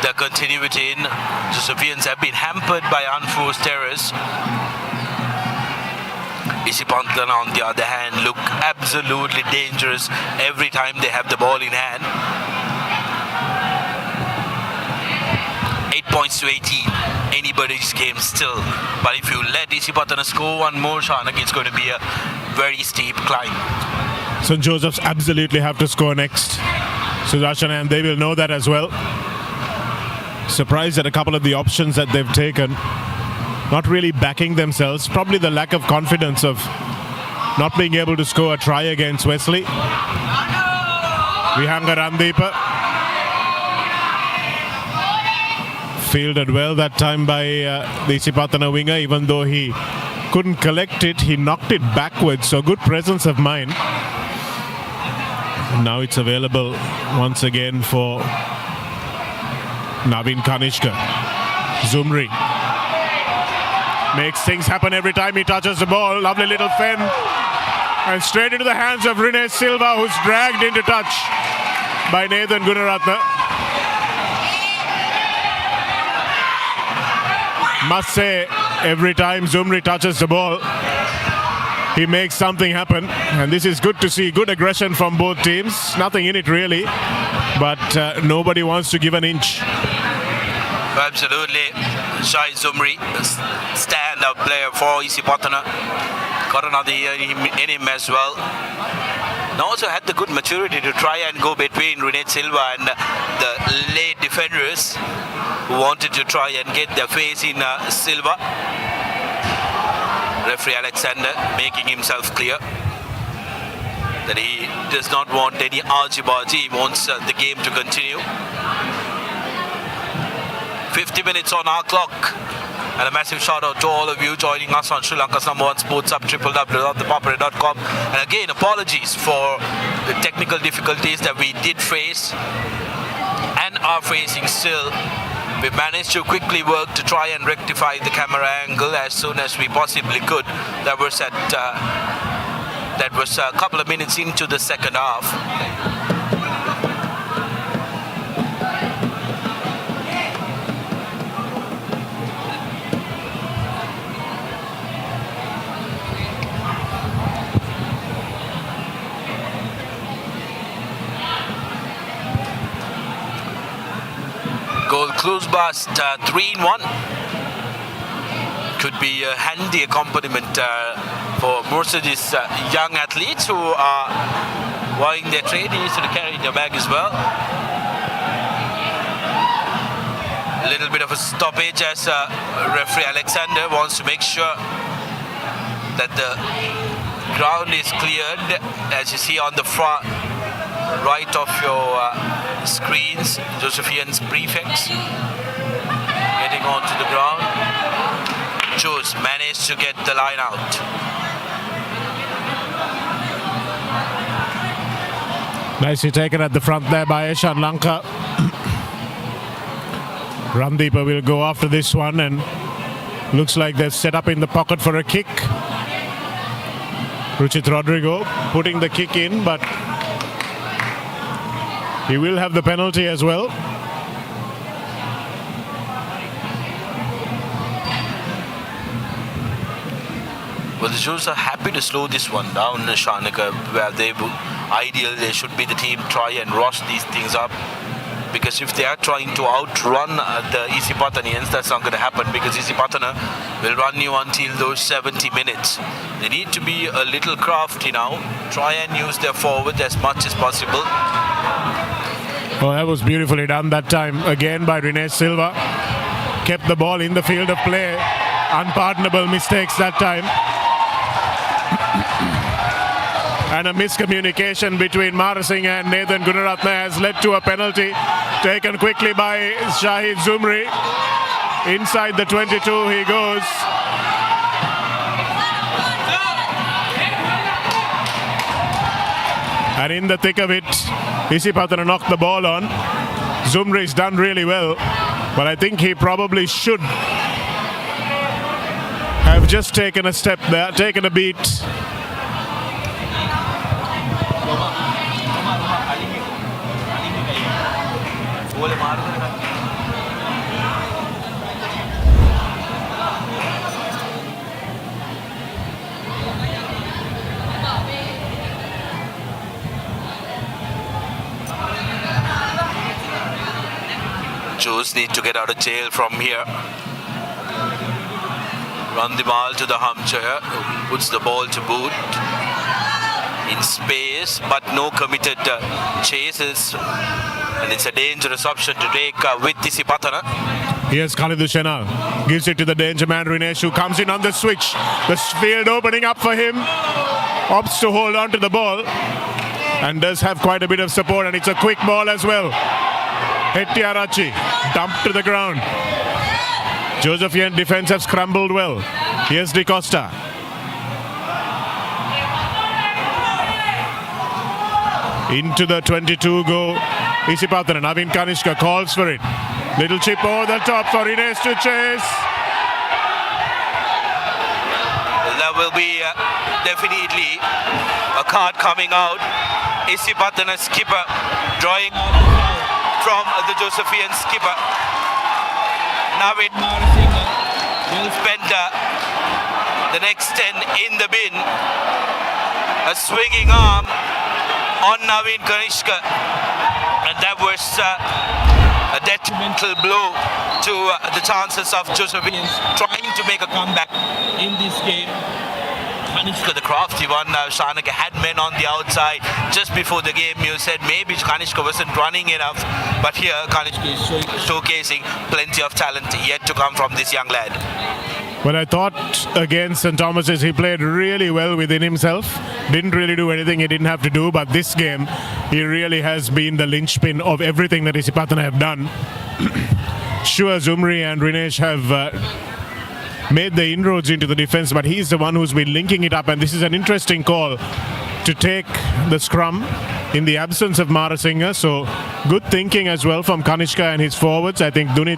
the continuity in. Josephians have been hampered by unforced errors. Isipathana, on the other hand, look absolutely dangerous every time they have the ball in hand. 8 points to 18. Anybody's game still. But if you let Isipathana score one more, Shanak, it's going to be a very steep climb. St. Joseph's absolutely have to score next. Sudarshan, and they will know that as well. Surprised at a couple of the options that they've taken. Not really backing themselves. Probably the lack of confidence of not being able to score a try against Wesley. Vihanga Randeepa. Fielded well that time by the Isipathana winger. Even though he couldn't collect it, he knocked it backwards. So good presence of mind. Now it's available once again for Navin Kanishka. Zumri makes things happen every time he touches the ball. Lovely little fen. And straight into the hands of Rene Silva, who's dragged into touch by Nathan Gunaratne. Must say, every time Zumri touches the ball, he makes something happen, and this is good to see. Good aggression from both teams. Nothing in it really, but nobody wants to give an inch. Absolutely. Shai Zumri, stand-up player for Isipathana. Got another year in him as well. And also had the good maturity to try and go between Rene Silva and the late defenders who wanted to try and get their face in Silva. Referee Alexander making himself clear that he does not want any argy-bargy. He wants the game to continue. 50 minutes on our clock. And a massive shout out to all of you joining us on Sri Lanka's #1 sports hub, www.thepapare.com. And again, apologies for the technical difficulties that we did face and are facing still. We managed to quickly work to try and rectify the camera angle as soon as we possibly could. That was a couple of minutes into the second half. Goal close past 3-1. Could be a handy accompaniment for most of these young athletes who are buying their trade. He needs to carry their bag as well. A little bit of a stoppage as referee Alexander wants to make sure that the ground is cleared. As you see on the front right of your screens, Josephian's prefects getting onto the ground. Jos managed to get the line out. Nicely taken at the front there by Eshan Lanka. Randeepa will go after this one, and looks like they're set up in the pocket for a kick. Ruchit Rodrigo putting the kick in, but he will have the penalty as well. Well, the Jews are happy to slow this one down, Shanika, where ideally they should be the team try and rush these things up. Because if they are trying to outrun the Isipathanians, that's not going to happen, because Isipathana will run you until those 70 minutes. They need to be a little crafty now, try and use their forward as much as possible. Oh, that was beautifully done that time again by Rene Silva. Kept the ball in the field of play. Unpardonable mistakes that time. And a miscommunication between Marasinghe and Nathan Gunaratne has led to a penalty taken quickly by Shahid Zumri. Inside the 22 he goes. And in the thick of it, Isipathana knocked the ball on. Zumri's done really well, but I think he probably should have just taken a step there, taken a beat. Joes need to get out of jail from here. Run the ball to the Hampshire, who puts the ball to boot. In space, but no committed chases. And it's a dangerous option to take with Isipathana. Here's Khalidou Shenal. Gives it to the danger man, Rinesh, who comes in on the switch. The field opening up for him. Opts to hold on to the ball. And does have quite a bit of support. And it's a quick ball as well. Hettiarachi dumped to the ground. Josephian defense have scrambled well. Here's De Costa. Into the 22 go. Isipathana. Navin Kanishka calls for it. Little chip over the top for Ines to chase. There will be definitely a card coming out. Isipathana skipper drawing from the Josephian skipper. Navin will spend the next 10 in the bin. A swinging arm on Navin Kanishka, and that was a detrimental blow to the chances of Josephians trying to make a comeback in this game. Kanishka, the crafty one, Shanaka had men on the outside just before the game. You said maybe Kanishka wasn't running enough, but here Kanishka is showcasing plenty of talent yet to come from this young lad. Well, I thought against St. Thomas's he played really well within himself. Didn't really do anything he didn't have to do, but this game he really has been the linchpin of everything that Isipathana have done. Sure, Zumri and Rinesh have made the inroads into the defense, but he's the one who's been linking it up, and this is an interesting call to take the scrum in the absence of Marasinghe. So good thinking as well from Kanishka and his forwards. I think Dunit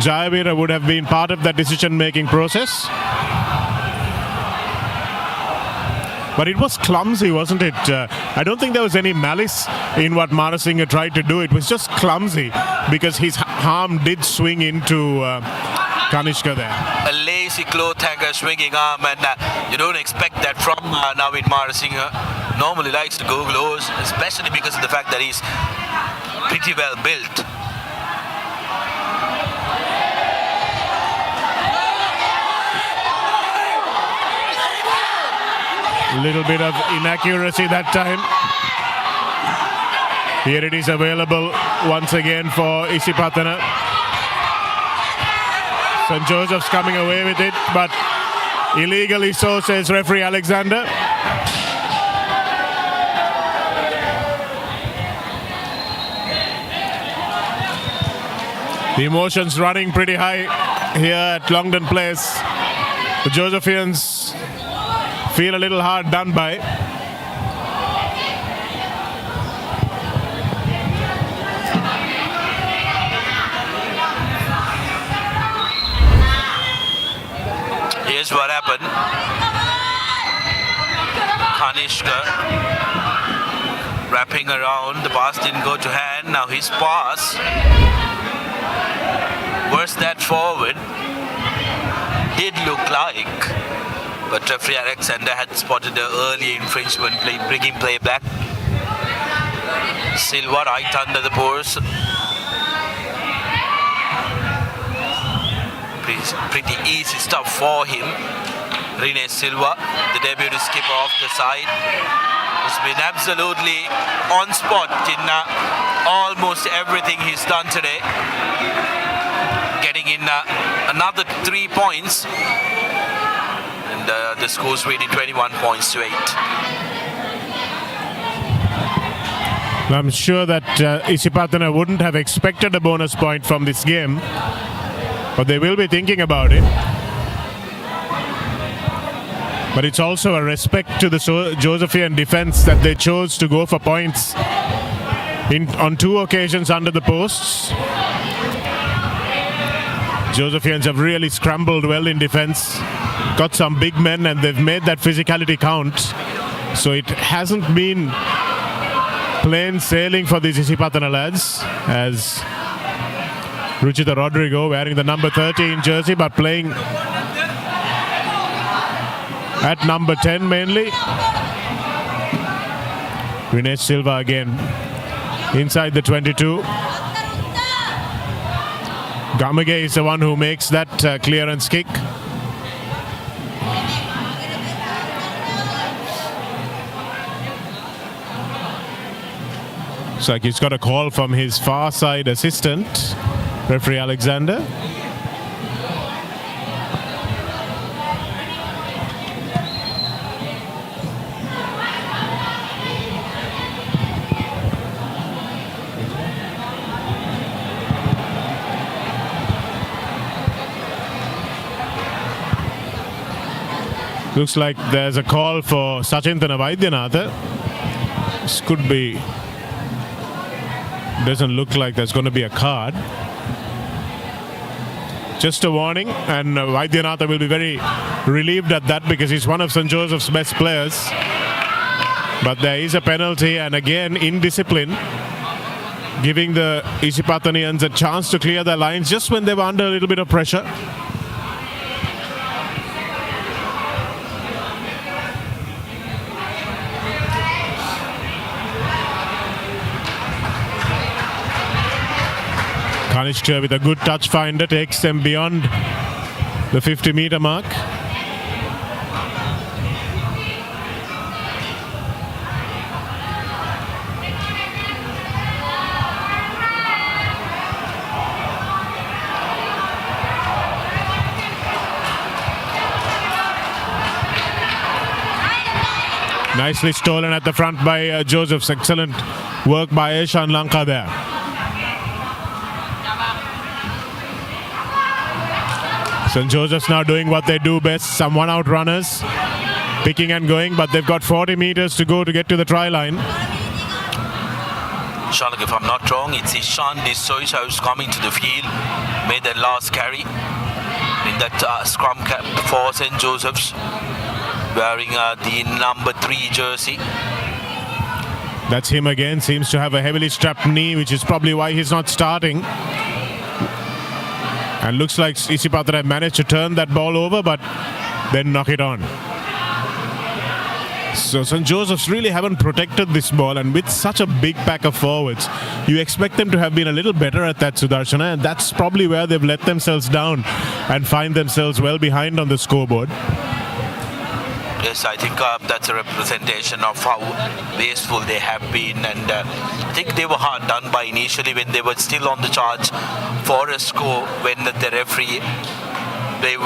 Jayavira would have been part of that decision-making process. But it was clumsy, wasn't it? I don't think there was any malice in what Marasinghe tried to do. It was just clumsy because his arm did swing into Kanishka there. A lazy cloth hanger swinging arm, and you don't expect that from Navin Marasinghe. Normally likes to go close, especially because of the fact that he's pretty well built. A little bit of inaccuracy that time. Here it is available once again for Isipathana. St. Joseph's coming away with it, but illegally so, says referee Alexander. The emotions running pretty high here at Longdon Place. The Josephians feel a little hard done by. Here's what happened. Kanishka wrapping around. The pass didn't go to hand. Now his pass. Where's that forward? Did look like. But referee Alexander had spotted the early infringement, bringing play back. Silva right under the post. Pretty easy stuff for him. Rene Silva, the deputy skipper off the side, has been absolutely on spot in almost everything he's done today. Getting in another 3 points. And the score's reading 21 points to 8. I'm sure that Isipathana wouldn't have expected a bonus point from this game, but they will be thinking about it. But it's also a respect to the Josephian defense that they chose to go for points on 2 occasions under the posts. Josephians have really scrambled well in defense, got some big men, and they've made that physicality count. So it hasn't been plain sailing for these Isipathana lads, as Ruchita Rodrigo wearing the number 13 jersey but playing at number 10 mainly. Vinesh Silva again inside the 22. Gamage is the one who makes that clearance kick. Looks like he's got a call from his far side assistant, referee Alexander. Looks like there's a call for Sachintana Vaidyanatha. This could be... Doesn't look like there's going to be a card. Just a warning, and Vaidyanatha will be very relieved at that because he's one of St. Joseph's best players. But there is a penalty, and again indiscipline, giving the Isipathanians a chance to clear their lines just when they were under a little bit of pressure. Kanishka with a good touch finder takes them beyond the 50-meter mark. Nicely stolen at the front by Joseph's. Excellent work by Eshan Lanka there. St. Joseph's now doing what they do best, some one-out runners, picking and going, but they've got 40 meters to go to get to the try line. Shalak, if I'm not wrong, it's Ishan Disoy who's coming to the field, made that last carry in that scrum cap for St. Joseph's, wearing the number 3 jersey. That's him again, seems to have a heavily strapped knee, which is probably why he's not starting. And looks like Isipathana managed to turn that ball over, but then knock it on. So St. Joseph's really haven't protected this ball, and with such a big pack of forwards, you expect them to have been a little better at that, Sudarshana, and that's probably where they've let themselves down and find themselves well behind on the scoreboard. Yes, I think that's a representation of how wasteful they have been, and I think they were hard done by initially when they were still on the charge for a score, when the referee blame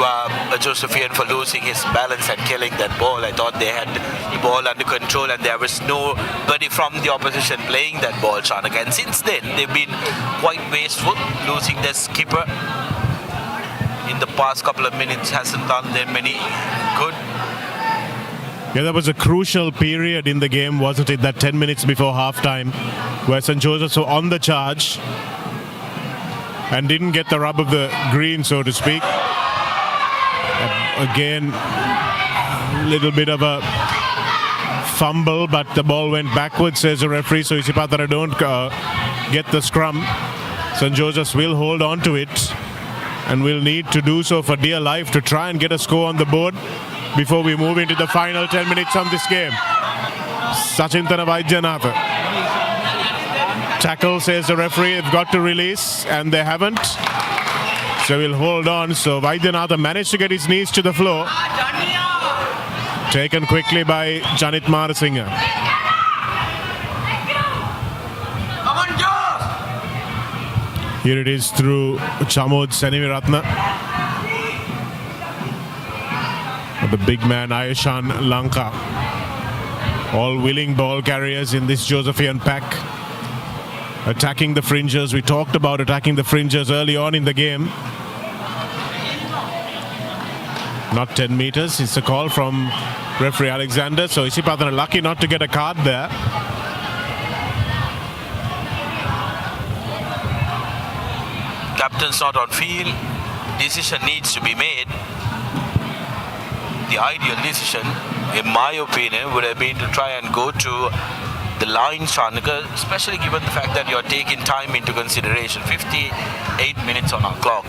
Josephian for losing his balance and killing that ball. I thought they had the ball under control and there was nobody from the opposition playing that ball, Chanak. And since then, they've been quite wasteful, losing their skipper in the past couple of minutes hasn't done them any good. Yeah, that was a crucial period in the game, wasn't it? That 10 minutes before halftime, where St. Joseph's were on the charge and didn't get the rub of the green, so to speak. Again, a little bit of a fumble, but the ball went backwards, says the referee, so Isipathana don't get the scrum. St. Joseph's will hold on to it and will need to do so for dear life to try and get a score on the board before we move into the final 10 minutes of this game. Sachintana Vaidyanatha. Tackle, says the referee, they've got to release, and they haven't. So we'll hold on. So Vaidyanatha managed to get his knees to the floor. Taken quickly by Janit Marasinghe. Here it is through Chamod Seniviratna. The big man Ayeshan Lanka. All willing ball carriers in this Josephian pack. Attacking the fringes. We talked about attacking the fringes early on in the game. Not 10 meters. It's a call from referee Alexander. So Isipathana lucky not to get a card there. Captain's not on field. Decision needs to be made. The ideal decision, in my opinion, would have been to try and go to the line, Shanaka, especially given the fact that you're taking time into consideration. 58 minutes on our clock.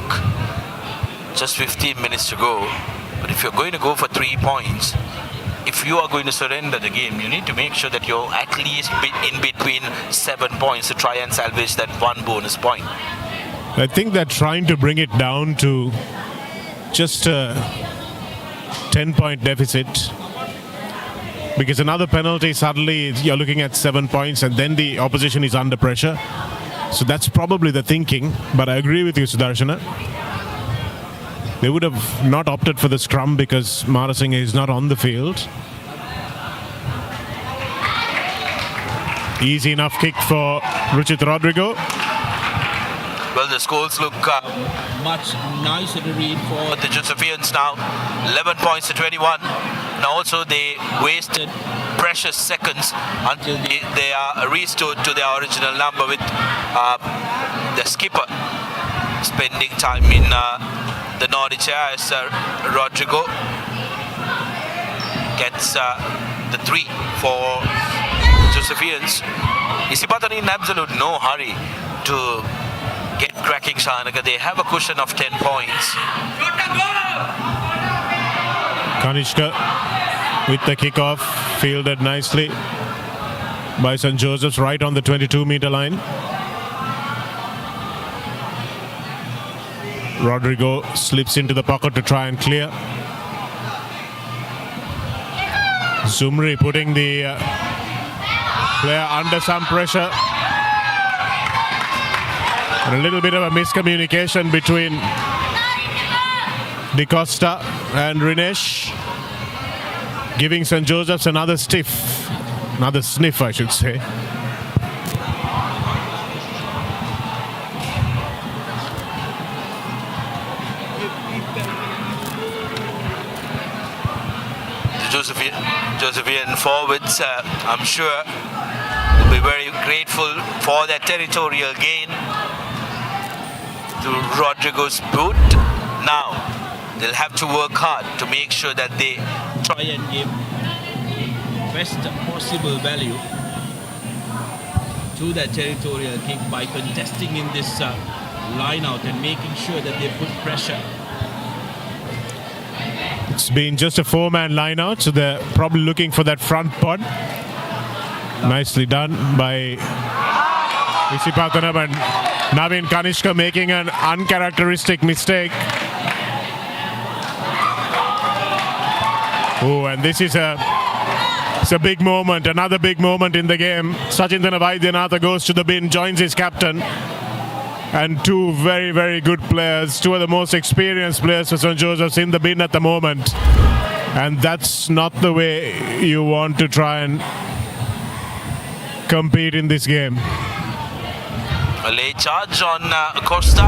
Just 15 minutes to go. But if you're going to go for 3 points, if you are going to surrender the game, you need to make sure that you're at least in between 7 points to try and salvage that one bonus point. I think they're trying to bring it down to just a 10-point deficit. Because another penalty, suddenly you're looking at 7 points and then the opposition is under pressure. So that's probably the thinking. But I agree with you, Sudarshana. They would have not opted for the scrum because Marasinghe is not on the field. Easy enough kick for Ruchit Rodrigo. Well, the scores look much nicer to read for the Josephians now. 11 points to 21. And also they wasted precious seconds until they are restored to their original number with the skipper spending time in the Nordic chair as Rodrigo gets the 3 for Josephians. Isipathana in absolute no hurry to get cracking, Shanaka. They have a cushion of 10 points. Kanishka with the kickoff, fielded nicely by St. Joseph's right on the 22-meter line. Rodrigo slips into the pocket to try and clear. Zumri putting the player under some pressure. And a little bit of a miscommunication between De Costa and Rinesh, giving St. Joseph's another sniff, I should say. Josephian forwards, I'm sure, will be very grateful for that territorial gain to Rodrigo's boot. Now, they'll have to work hard to make sure that they try and give best possible value to that territorial kick by contesting in this line out and making sure that they put pressure. It's been just a 4-man line out, so they're probably looking for that front pod. Nicely done by Isipathana, and Navin Kanishka making an uncharacteristic mistake. Oh, and this is it's a big moment, another big moment in the game. Sachindana Vaidyanatha goes to the bin, joins his captain. And two very, very good players, two of the most experienced players for St. Joseph's in the bin at the moment. And that's not the way you want to try and compete in this game. A late charge on Costa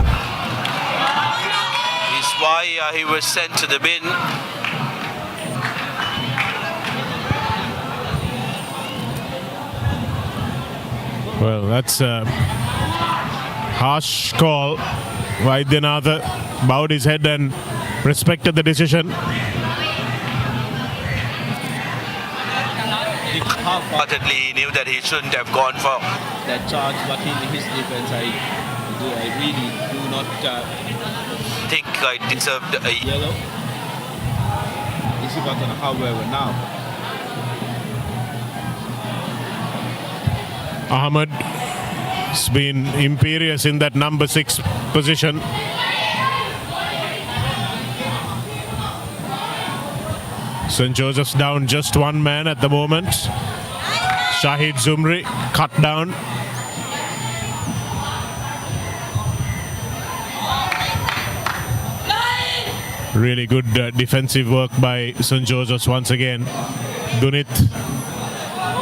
is why he was sent to the bin. Well, that's a harsh call. Vaidyanatha bowed his head and respected the decision. Half-heartedly, he knew that he shouldn't have gone for that charge, but in his defense, I really do not think I deserved a yellow. Isipathana, however, now Ahmed has been imperious in that number 6 position. St. Joseph's down just one man at the moment. Shahid Zumri cut down. Really good defensive work by St. Joseph's once again. Dunit.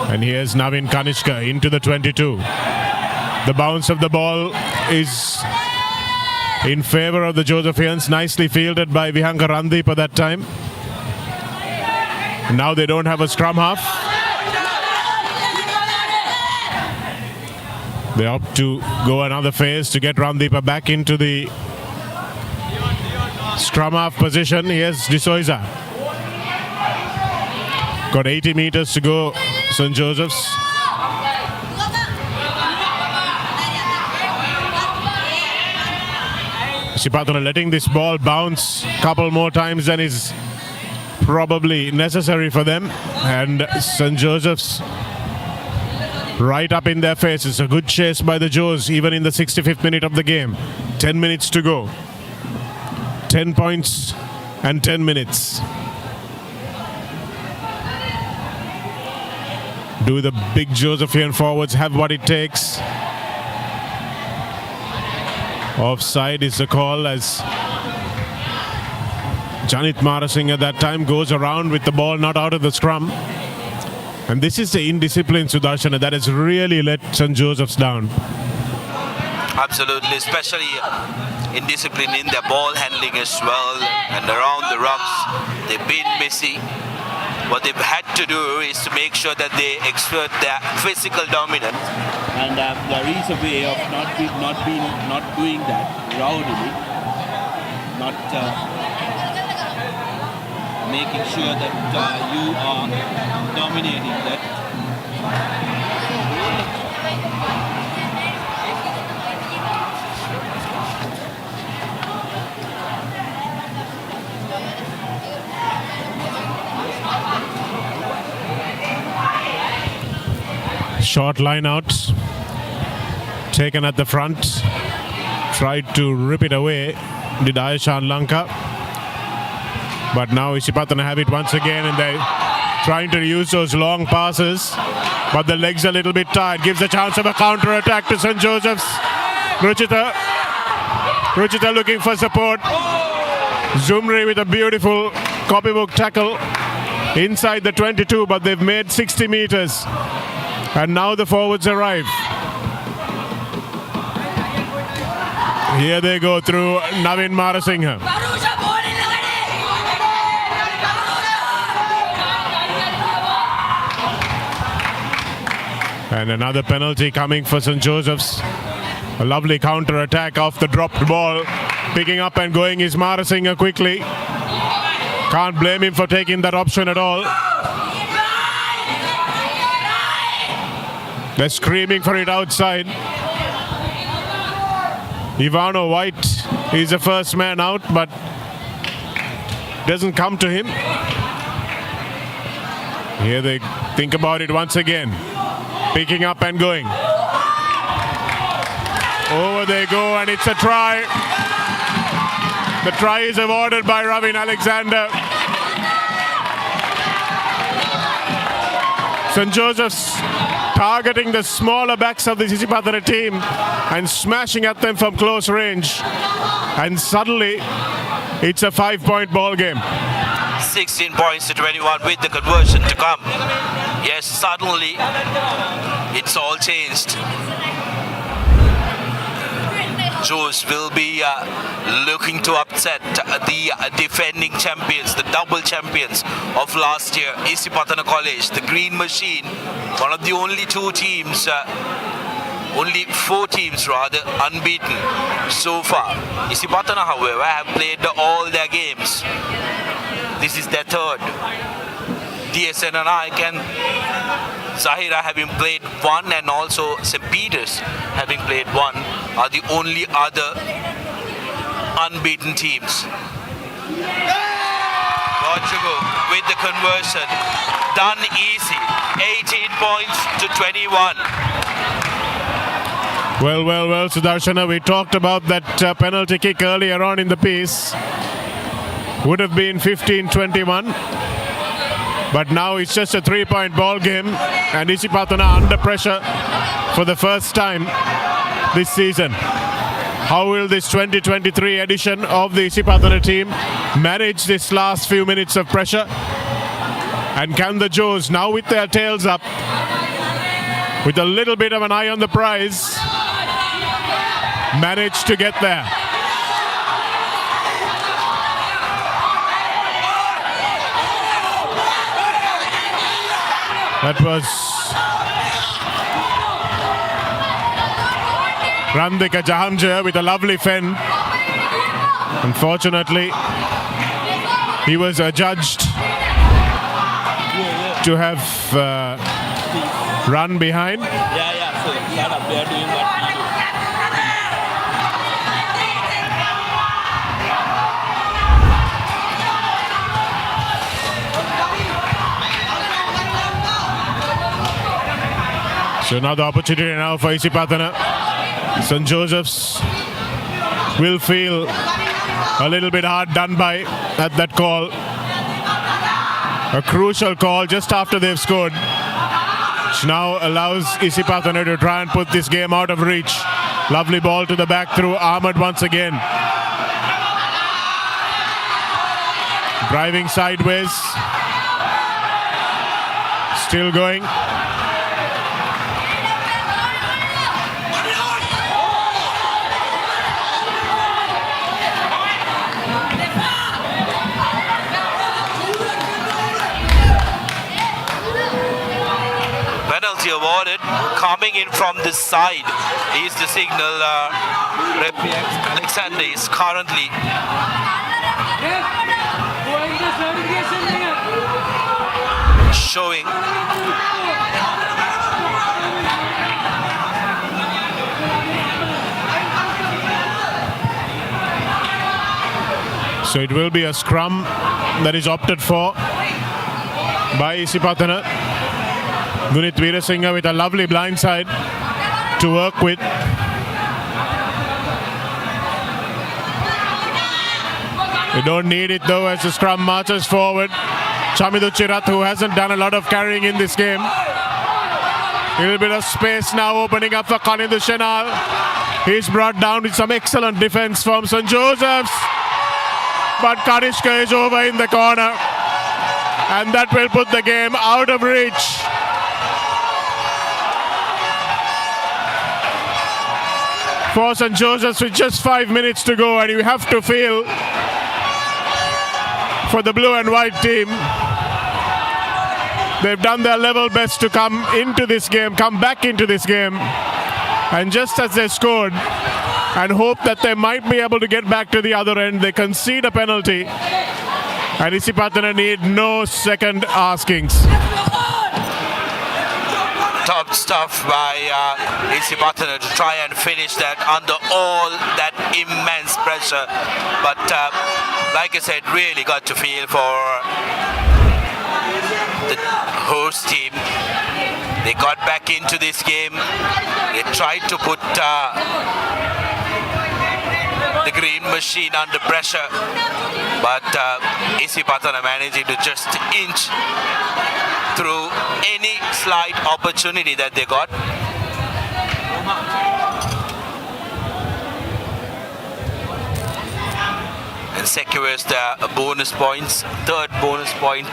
And here's Navin Kanishka into the 22. The bounce of the ball is in favor of the Josephians. Nicely fielded by Vihanka Randeep at that time. Now they don't have a scrum half. They opt to go another phase to get Randeepa back into the scrum half position. Here's De Souza. Got 80 meters to go, St. Joseph's. Isipathana letting this ball bounce a couple more times than is probably necessary for them. And St. Joseph's right up in their faces. A good chase by the Joes, even in the 65th minute of the game. 10 minutes to go. 10 points and 10 minutes. Do the big Josephian forwards have what it takes? Offside is the call as Janit Marasinghe at that time goes around with the ball not out of the scrum. And this is the indiscipline, Sudarshana, that has really let St. Joseph's down. Absolutely, especially indiscipline in their ball handling as well, and around the rucks, they've been messy. What they've had to do is to make sure that they exert their physical dominance. And there is a way of not doing that rowdily, not making sure that you are dominating that. Short line out, taken at the front, tried to rip it away, did Ayeshan Lanka. But now Isipathana have it once again, and they're trying to use those long passes, but the legs a little bit tired. Gives a chance of a counter-attack to St. Joseph's. Ruchita looking for support. Zumri with a beautiful copybook tackle inside the 22, but they've made 60 meters. And now the forwards arrive. Here they go through Navin Marasinghe. And another penalty coming for St. Joseph's. A lovely counter attack off the dropped ball. Picking up and going is Marasinghe quickly. Can't blame him for taking that option at all. They're screaming for it outside. Ivano White is the first man out, but doesn't come to him. Here they think about it once again. Picking up and going. Over they go, and it's a try. The try is awarded by Ravin Alexander. St. Joseph's targeting the smaller backs of the Isipathana team and smashing at them from close range. And suddenly, it's a 5-point ball game. 16 points to 21 with the conversion to come. Yes, suddenly, it's all changed. Joes will be looking to upset the defending champions, the double champions of last year, Isipathana College, the Green Machine, one of the only two teams, only 4 teams rather, unbeaten so far. Isipathana, however, have played all their games. This is their third. DSN and I can Zahira having played 1 and also St. Peter's having played 1 are the only other unbeaten teams. Portugal with the conversion. Done easy. 18 points to 21. Well, Sudarshana, we talked about that penalty kick earlier on in the piece. Would have been 15-21. But now it's just a 3-point ball game, and Isipathana under pressure for the first time this season. How will this 2023 edition of the Isipathana team manage this last few minutes of pressure? And can the Joes, now with their tails up, with a little bit of an eye on the prize, manage to get there? That was Randika Jahangir with a lovely fend. Unfortunately, he was adjudged to have run behind. So stand up there doing what we do. So another opportunity now for Isipathana. St. Joseph's will feel a little bit hard done by at that call. A crucial call just after they've scored, which now allows Isipathana to try and put this game out of reach. Lovely ball to the back through Ahmed once again. Driving sideways. Still going. Penalty awarded. Coming in from this side is the signal. Alexander is currently showing. So it will be a scrum that is opted for by Isipathana. Gunit Veerasinghe with a lovely blindside to work with. They don't need it though as the scrum marches forward. Chamidu Chirat, who hasn't done a lot of carrying in this game. A little bit of space now opening up for Kanindu Shenal. He's brought down with some excellent defense from St. Joseph's. But Kanishka is over in the corner. And that will put the game out of reach. For St. Joseph's with just 5 minutes to go, and you have to feel for the blue and white team. They've done their level best to come into this game, come back into this game. And just as they scored and hope that they might be able to get back to the other end, they concede a penalty. And Isipathana need no second askings. Top stuff by Isipathana to try and finish that under all that immense pressure. But like I said, really got to feel for the host team. They got back into this game. They tried to put the green machine under pressure. But Isipathana managing to just inch through any slight opportunity that they got. And secures the bonus points, third bonus point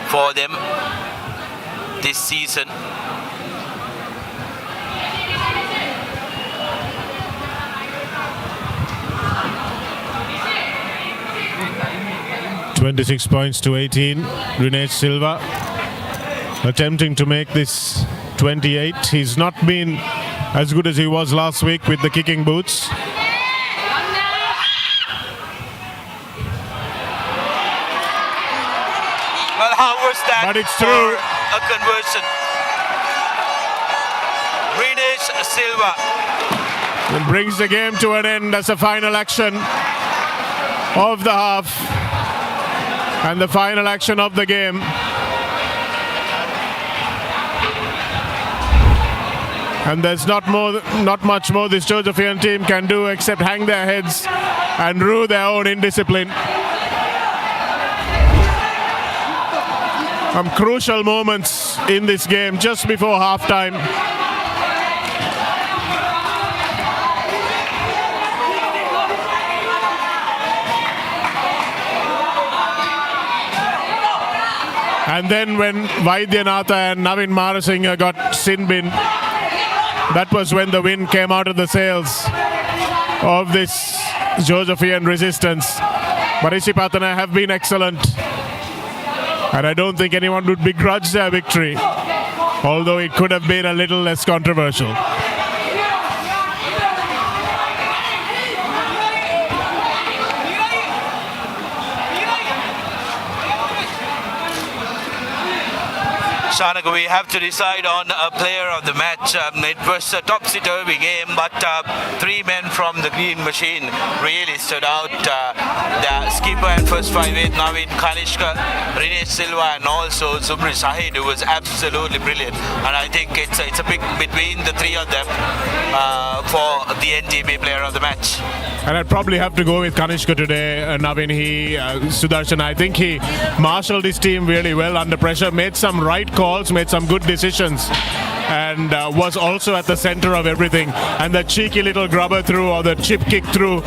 for them this season. (26 points to 18). Dinesh Silva attempting to make this 28. He's not been as good as he was last week with the kicking boots. Well, how was that? But it's through. A conversion. Dinesh Silva. And brings the game to an end as a final action of the half. And the final action of the game. And there's not much more this Josephian team can do except hang their heads and rue their own indiscipline. Some crucial moments in this game just before halftime. And then when Vaidyanatha and Navin Marasinghe got sin bin, that was when the wind came out of the sails of this Josephian resistance. But Isipathana have been excellent. And I don't think anyone would begrudge their victory. although it could have been a little less controversial. Shanaka, we have to decide on a player of the match. It was a topsy-turvy game, but three men from the green machine really stood out. The skipper and first 5'8", Navin Kanishka, Rene Silva, and also Zubri Sahid, who was absolutely brilliant. And I think it's a pick between the three of them for the NTB player of the match. And I'd probably have to go with Kanishka today, Navin. Sudarshan, I think he marshaled his team really well under pressure, made some right calls, made some good decisions, and was also at the center of everything. And the cheeky little grubber through, or the chip kick through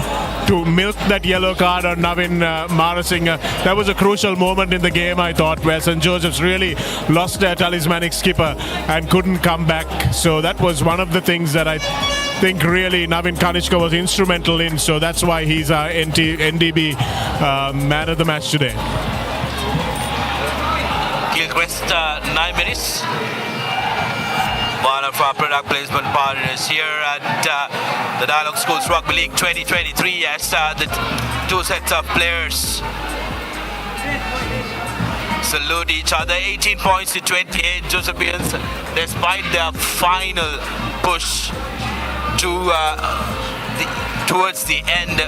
to milk that yellow card on Navin Marasinghe, that was a crucial moment in the game, I thought, where St. Joseph's really lost their talismanic skipper and couldn't come back. So that was one of the things that I think really Navin Kanishka was instrumental in, so that's why he's our NDB man of the match today. Gilchrist, 9 minutes. One of our product placement partners here at the Dialog Schools Rugby League 2023 as the two sets of players salute each other. 18 points to 28 Josephians, despite their final push towards the end,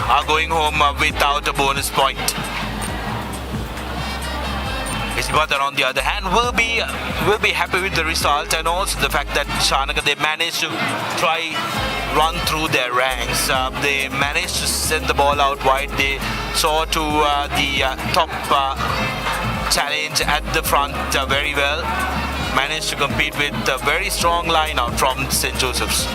are going home without a bonus point. Isipathana, on the other hand, will be happy with the result, and also the fact that Shanaka, they managed to run through their ranks. They managed to send the ball out wide. They saw to the top challenge at the front very well. Managed to compete with a very strong line out from St. Joseph's.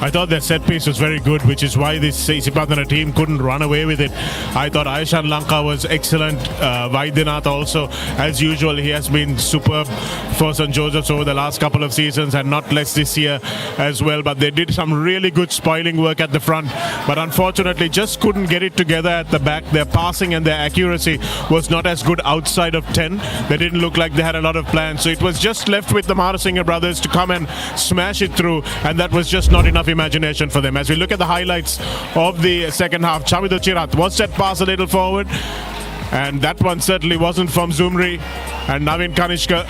I thought their set piece was very good, which is why this Isipathana team couldn't run away with it. I thought Aishan Lanka was excellent. Vaidyanath also, as usual, he has been superb for St. Joseph's over the last couple of seasons, and not less this year as well. But they did some really good spoiling work at the front, but unfortunately just couldn't get it together at the back. Their passing and their accuracy was not as good outside of 10. They didn't look like they had a lot of plans. So it was just left with the Marasinghe brothers to come and smash it through, and that was just not enough imagination for them. As we look at the highlights of the second half, Chamidu Chirat was set pass a little forward, and that one certainly wasn't from Zumri. And Navin Kanishka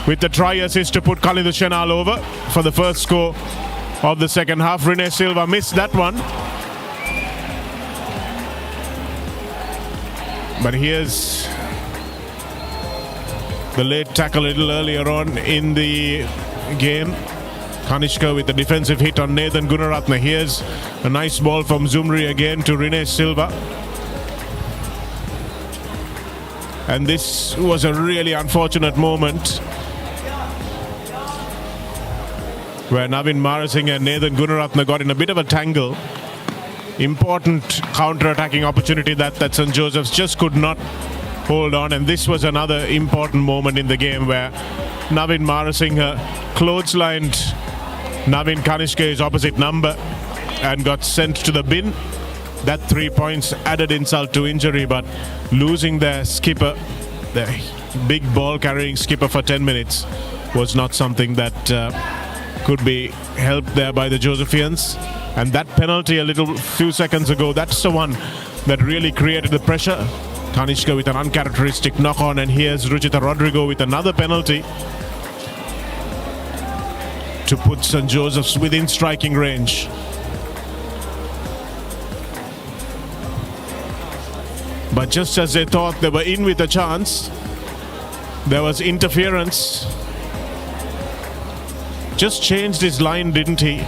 with the try assist to put Khalid Shenal over for the first score of the second half. Rene Silva missed that one, but here's the late tackle a little earlier on in the game. Kanishka with the defensive hit on Nathan Gunaratne. Here's a nice ball from Zumri again to Rene Silva. And this was a really unfortunate moment where Navin Marasinghe and Nathan Gunaratne got in a bit of a tangle. Important counter-attacking opportunity that St. Joseph's just could not hold on. And this was another important moment in the game where Navin Marasinghe clotheslined Navin Kanishka, his opposite number, and got sent to the bin. That 3 points added insult to injury, but losing their skipper, their big ball carrying skipper for 10 minutes was not something that could be helped there by the Josephians. And that penalty a few seconds ago, that's the one that really created the pressure. Kanishka with an uncharacteristic knock on, and here's Ruchita Rodrigo with another penalty to put St. Joseph's within striking range. But just as they thought they were in with a chance, there was interference. Just changed his line, didn't he?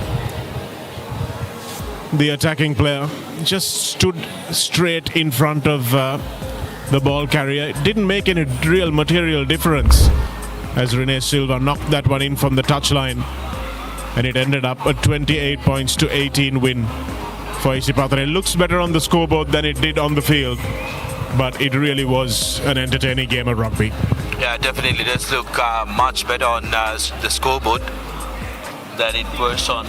The attacking player just stood straight in front of the ball carrier. It didn't make any real material difference as Rene Silva knocked that one in from the touchline. And it ended up a 28 points to 18 win for Isipathana. It looks better on the scoreboard than it did on the field, but it really was an entertaining game of rugby. Yeah, definitely does look much better on the scoreboard than it was on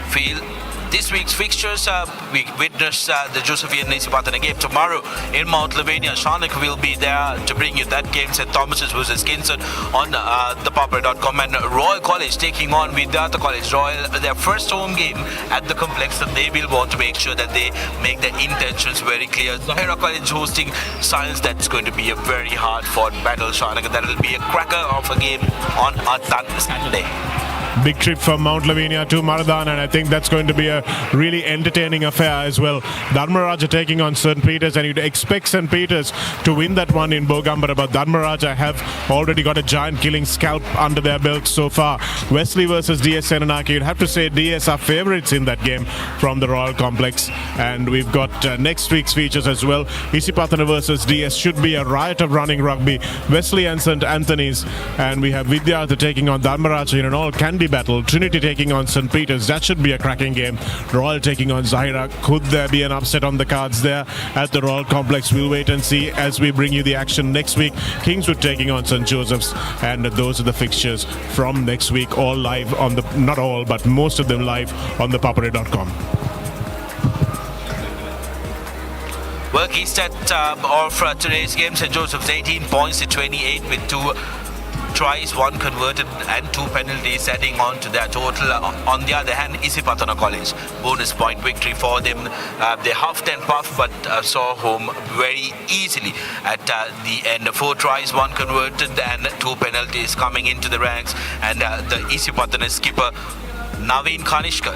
field. this week's fixtures, we witness the Josephine Isipathana game tomorrow in Mount Lavinia. Shanak will be there to bring you that game. St. Thomas's versus Kingston on the Papare.com, and Royal College taking on Vidyartha College. Royal, their first home game at the complex, that they will want to make sure that they make their intentions very clear. Zahira College hosting Science. That's going to be a very hard-fought battle, Shanak. That will be a cracker of a game on that Saturday. Big trip from Mount Lavinia to Marathon, and I think that's going to be a really entertaining affair as well. Dharmaraja taking on St. Peter's, and you'd expect St. Peter's to win that one in Bogambara, but Dharmaraja have already got a giant killing scalp under their belt so far. Wesley versus DS Senanaki. You'd have to say DS are favourites in that game from the Royal Complex, and we've got next week's features as well. Isipathana versus DS should be a riot of running rugby. Wesley and St. Anthony's, and we have Vidyartha taking on Dharmaraja in an all-candy battle. Trinity taking on St. Peter's. That should be a cracking game. Royal taking on Zahira. Could there be an upset on the cards there at the Royal Complex? We'll wait and see as we bring you the action next week. Kingswood taking on St. Joseph's, and those are the fixtures from next week, all live on the, not all, but most of them live on the Papare.com. Well, key stat of today's game, St. Joseph's 18 points to 28 with 2 tries, 1 converted and 2 penalties adding on to their total. On the other hand, Isipathana College, bonus point victory for them. They huffed and puffed, but saw home very easily at the end. 4 tries, 1 converted and 2 penalties coming into the ranks. And the Isipathana skipper Naveen Kanishkar,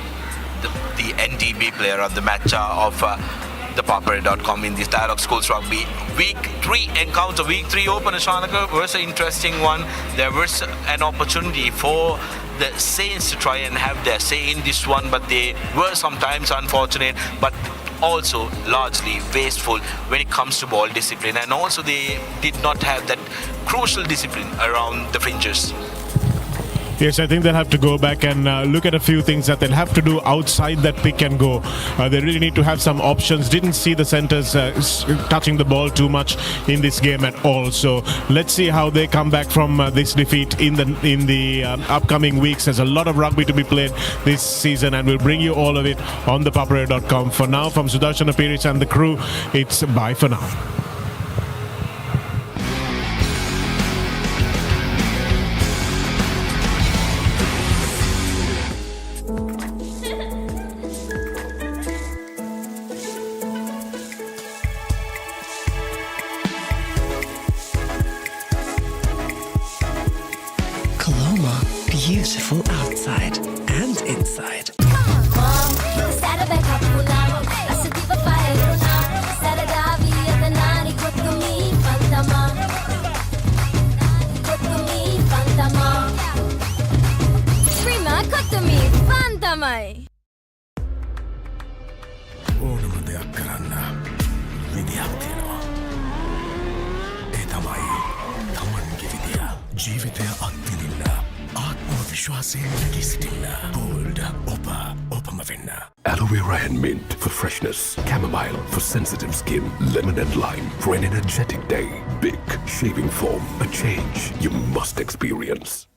the NDB player of the match of the Papare.com in this Dialog Schools Rugby Week 3 encounter. Week 3 opener, Shanaka, was an interesting one. There was an opportunity for the Saints to try and have their say in this one, but they were sometimes unfortunate, but also largely wasteful when it comes to ball discipline, and also they did not have that crucial discipline around the fringes. Yes, I think they'll have to go back and look at a few things that they'll have to do outside that pick and go. They really need to have some options. Didn't see the centers touching the ball too much in this game at all. So let's see how they come back from this defeat in the upcoming weeks. There's a lot of rugby to be played this season, and we'll bring you all of it on the Papare.com. For now, from Sudarshana Piris and the crew, it's bye for now. Colombo, beautiful outside and inside. ඕනම දෙයක් කරන්න විදියක් තියෙනවා. ඒ තමයි තමන්ගේ විදිය. ජීවිතය අත්විඳින්න. ආත්ම විශ්වාසයෙන් නැගී සිටින්න. Bold. ඔපම වෙන්න. Aloe vera and mint for freshness. Chamomile for sensitive skin. Lemon and lime for an energetic day. Big shaving foam. A change you must experience.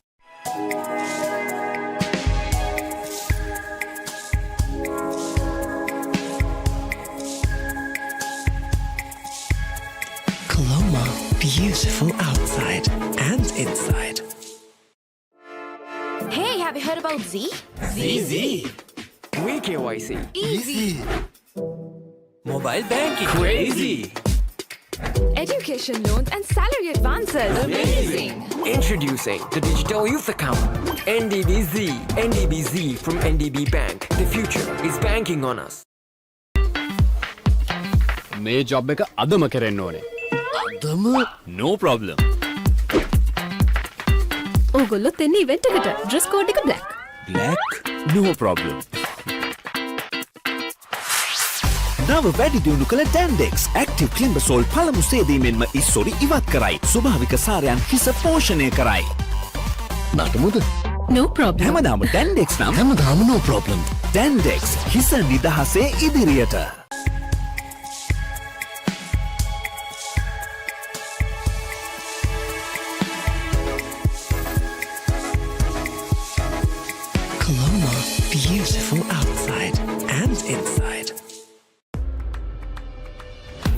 Colombo, beautiful outside and inside. Hey, have you heard about Z? ZZ. WeKYC. Easy. Mobile banking. Crazy. Education loans and salary advances. Amazing. Introducing the Digital Youth Account. NDBZ. NDBZ from NDB Bank. The future is banking on us. මේ job එක අදම කරන්න ඕනේ. අදම? No problem. ඕගොල්ලොත් එන්නේ event එකට. Dress code එක black. Black? No problem. නව වැඩි දියුණු කළ ඩැන්ඩෙක්ස් ඇක්ටිව් ක්ලිම්බසෝල් පළමු සේදීමෙන්ම ඉස්සොරි ඉවත් කරයි. ස්වභාවික සාරයන් හිස පෝෂණය කරයි. නටමුද? No problem. හැමදාම ඩැන්ඩෙක්ස් නම් හැමදාම no problem. ඩැන්ඩෙක්ස් හිස නිදහසේ ඉදිරියට. Colombo, beautiful outside inside.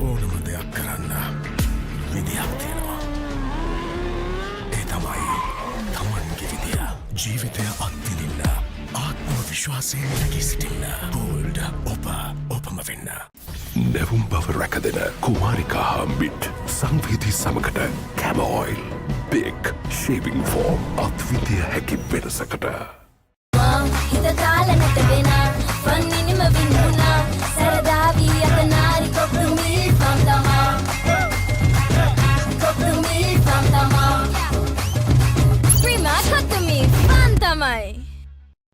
ඕනම දෙයක් කරන්න විදියක් තියෙනවා. ඒ තමයි තමන්ගේ විදිය. ජීවිතය අත්විඳින්න ආත්ම විශ්වාසයෙන් නැගී සිටින්න. බෝල්ඩ් ඔපම වෙන්න. නැවුම් බව රැකදෙන කුමාරිකා හම්බිට් සංවීධී සමකට කැම ඔයිල් බික් ෂේවිං ෆෝම් අත්විදිය හැකි වෙනසකට. හිත කාලනට වෙන පන්නිනිම විඳුනා සරදාවී අතනාරි කොක්තුමී පන්තමා කොක්තුමී පන්තමා ස්ත්‍රීමා කොක්තුමී පන්තමයි.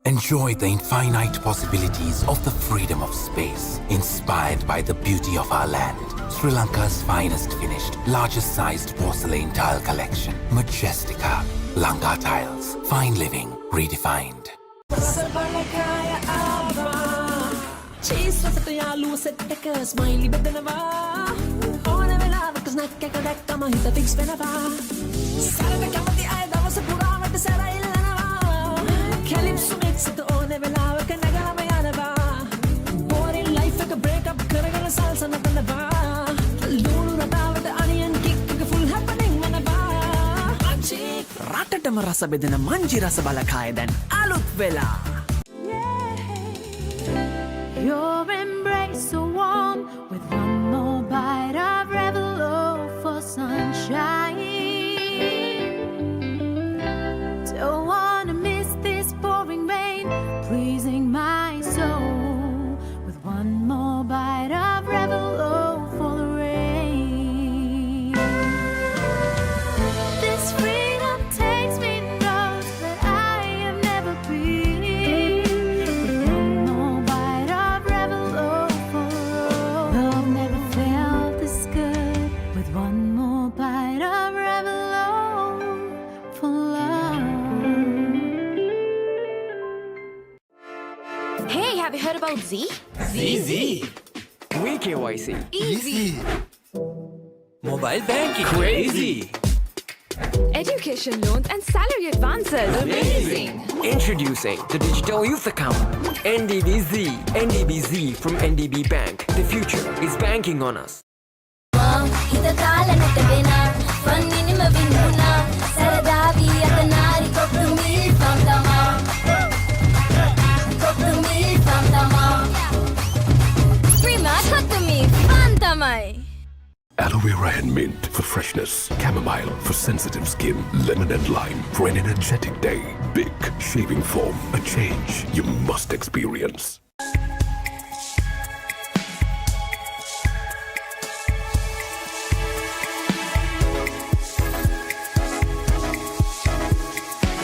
Enjoy the infinite possibilities of the freedom of space, inspired by the beauty of our land. Sri Lanka's finest finished, largest sized porcelain tile collection. Majestica. Lanka Tiles. Fine living redefined. Cheese වසට යාළුව set එක smiley බෙදනවා ඕන වෙලාවක snack එක දැක්කම හිත fix වෙනවා සරද කැමති අය දවස පුරාවට සැරයිල්ලනවා කැලිප්සු මික්ස් එක ඕන වෙලාවක නැගලම යනවා බෝරින් ලයිෆ් එක බ්‍රේක් අප් කරගෙන සල්ස නටනවා ලුණු රටාවට අනියන් කික් එක ෆුල් හැපනින් වෙනවා අචික් රටටම රස බෙදෙන මංජි රස බලකාය දැන් අලුත් වෙලා. Your embrace so warm with one more bite of Revelo for sunshine. Don't wanna miss this pouring rain, pleasing my soul with one more bite of Revelo for the rain. This freedom takes me roads that I have never been. Have you heard about Z? ZZ. WeKYC. Easy. Mobile banking. Crazy. Education loans and salary advances. Amazing. Introducing the Digital Youth Account. NDBZ. NDBZ from NDB Bank. The future is banking on us. හිත කාලනට වෙන පන්නිනිම විඳුනා සරදාවී අතනාරි කොක්තුමී පන්තමා කොක්තුමී පන්තමා ස්ත්‍රීමා කොක්තුමී පන්තමයි. Aloe vera and mint for freshness, chamomile for sensitive skin, lemon and lime for an energetic day. Big shaving foam, a change you must experience.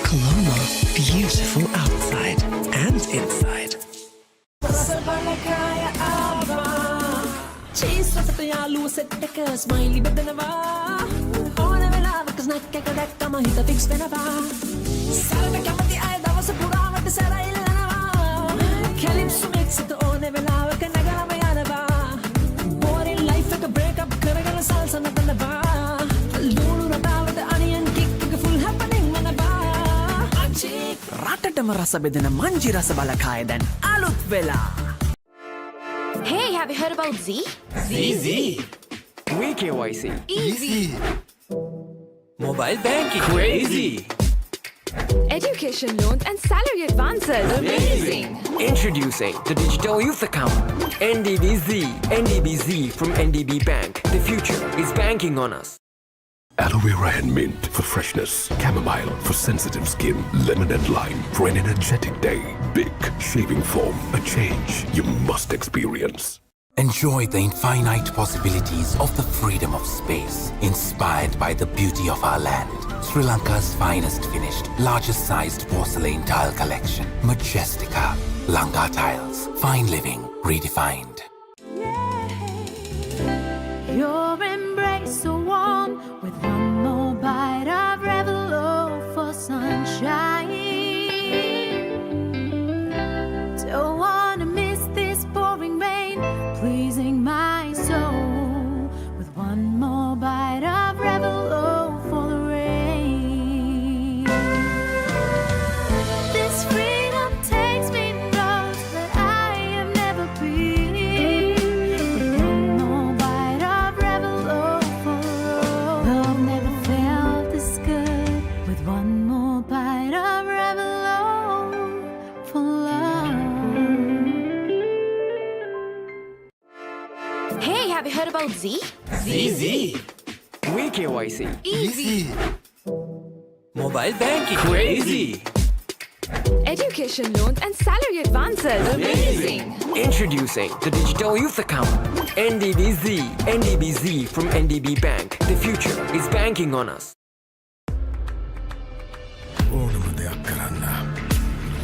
Colombo, beautiful outside and inside. Cheese වසට යාළුව set එක smiley බෙදනවා ඕන වෙලාවක snack එක දැක්කම හිත fix වෙනවා සරද කැමති අය දවස පුරාවට සැරයිල්ලනවා කැලිප්සු මික්ස් එක ඕන වෙලාවක නැගලම යනවා බෝරින් ලයිෆ් එක බ්‍රේක් අප් කරගෙන සල්ස නටනවා ලුණු රටාවට අනියන් කික් එක ෆුල් හැපනින් වෙනවා අචික් රටටම රස බෙදෙන මංජි රස බලකාය දැන් අලුත් වෙලා. Hey, have you heard about Z? ZZ. WeKYC. Easy. Mobile banking. Crazy. Education loans and salary advances. Amazing. Introducing the Digital Youth Account. NDBZ. NDBZ from NDB Bank. The future is banking on us. Aloe vera and mint for freshness, chamomile for sensitive skin, lemon and lime for an energetic day. Big shaving foam, a change you must experience. Enjoy the infinite possibilities of the freedom of space, inspired by the beauty of our land. Sri Lanka's finest finished, largest sized porcelain tile collection. Majestica. Lanka Tiles. Fine living redefined. Your embrace so warm with one more bite of Revelo for sunshine. Don't wanna miss this pouring rain, pleasing my soul with one more bite of Revelo for the rain. This freedom takes me roads that I have never been. have you heard about Z? ZZ. VKYC. Easy. Mobile banking. Crazy. Education loans and salary advances. Amazing. Introducing the Digital Youth Account. NDBZ. NDBZ from NDB Bank. The future is banking on us. ඕනම දෙයක් කරන්න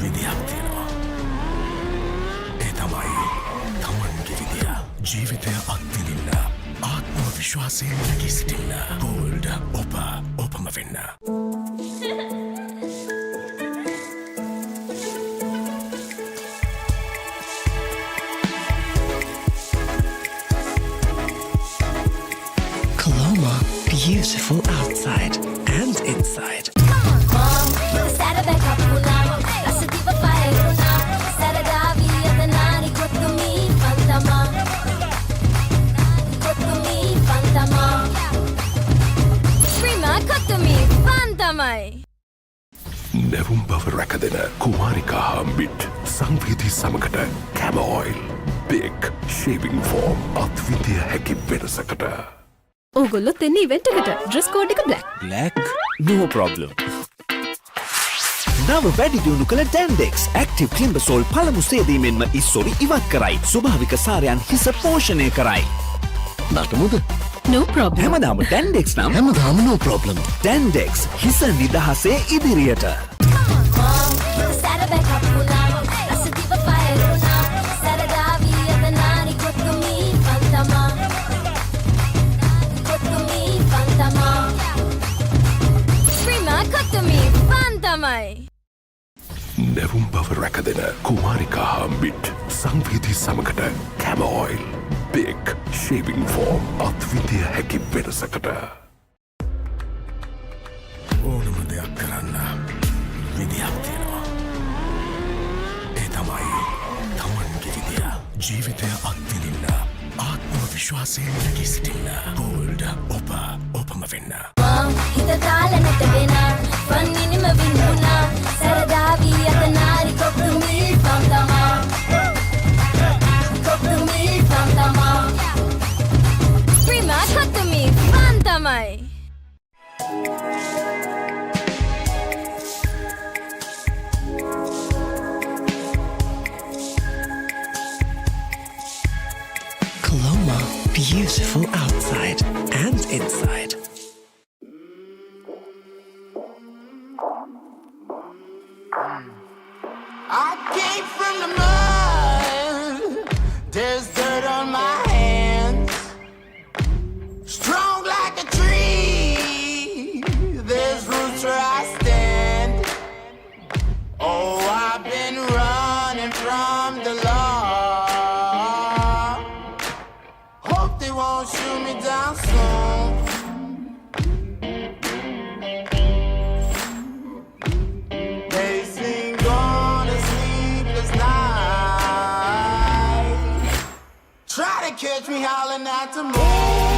විදියක් තියෙනවා. ඒ තමයි තමන්ගේ විදිය. ජීවිතය අත්විඳින්න. ආත්ම විශ්වාසයෙන් නැගී සිටින්න. Bold ඔබම වෙන්න. Colombo, beautiful outside and inside. නැවුම් බව රැකදෙන කුමාරිකා හම්බිට් සංවීධී සමකට කැම ඔයිල් බික් ෂේවිං ෆෝම් අත්විදිය හැකි වෙනසකට. ඕගොල්ලොත් එන්නේ ඉවෙන්ට් එකට. ඩ්‍රෙස් කෝඩ් එක black. Black? No problem. නව වැඩි දියුණු කළ ඩැන්ඩෙක්ස් ඇක්ටිව් ක්ලිම්බසෝල් පළමු සේදීමෙන්ම ඉස්සොරි ඉවත් කරයි. ස්වභාවික සාරයන් හිස පෝෂණය කරයි. නටමුද? No problem. හැමදාම ඩැන්ඩෙක්ස් නම් හැමදාම no problem. ඩැන්ඩෙක්ස් හිස නිදහසේ ඉදිරියට. නැවුම් බව රැකදෙන කුමාරිකා හම්බිට් සංවීධී සමකට කැම ඔයිල් බික් ෂේවිං ෆෝම් අත්විදිය හැකි වෙනසකට. ඕනම දෙයක් කරන්න විදියක් තියෙනවා. ඒ තමයි තමන්ගේ විදිය. ජීවිතය අත්විඳින්න. ආත්ම විශ්වාසයෙන් නැගී සිටින්න. Bold ඔබම වෙන්න. හිත තාලනට වෙන පන්නිනිම වින්නුනා සරදාවී අතනාරි කොක්තුමී පම්තමා කොක්තුමී පම්තමා Prima කොක්තුමී පම්තමයි. Colombo, beautiful outside and inside. I came from the mud. There's dirt on my hands. Strong like a tree. There's roots where I stand. Oh, I've been running from the law. Hope they won't shoot me down soon. Catch me howling at the moon.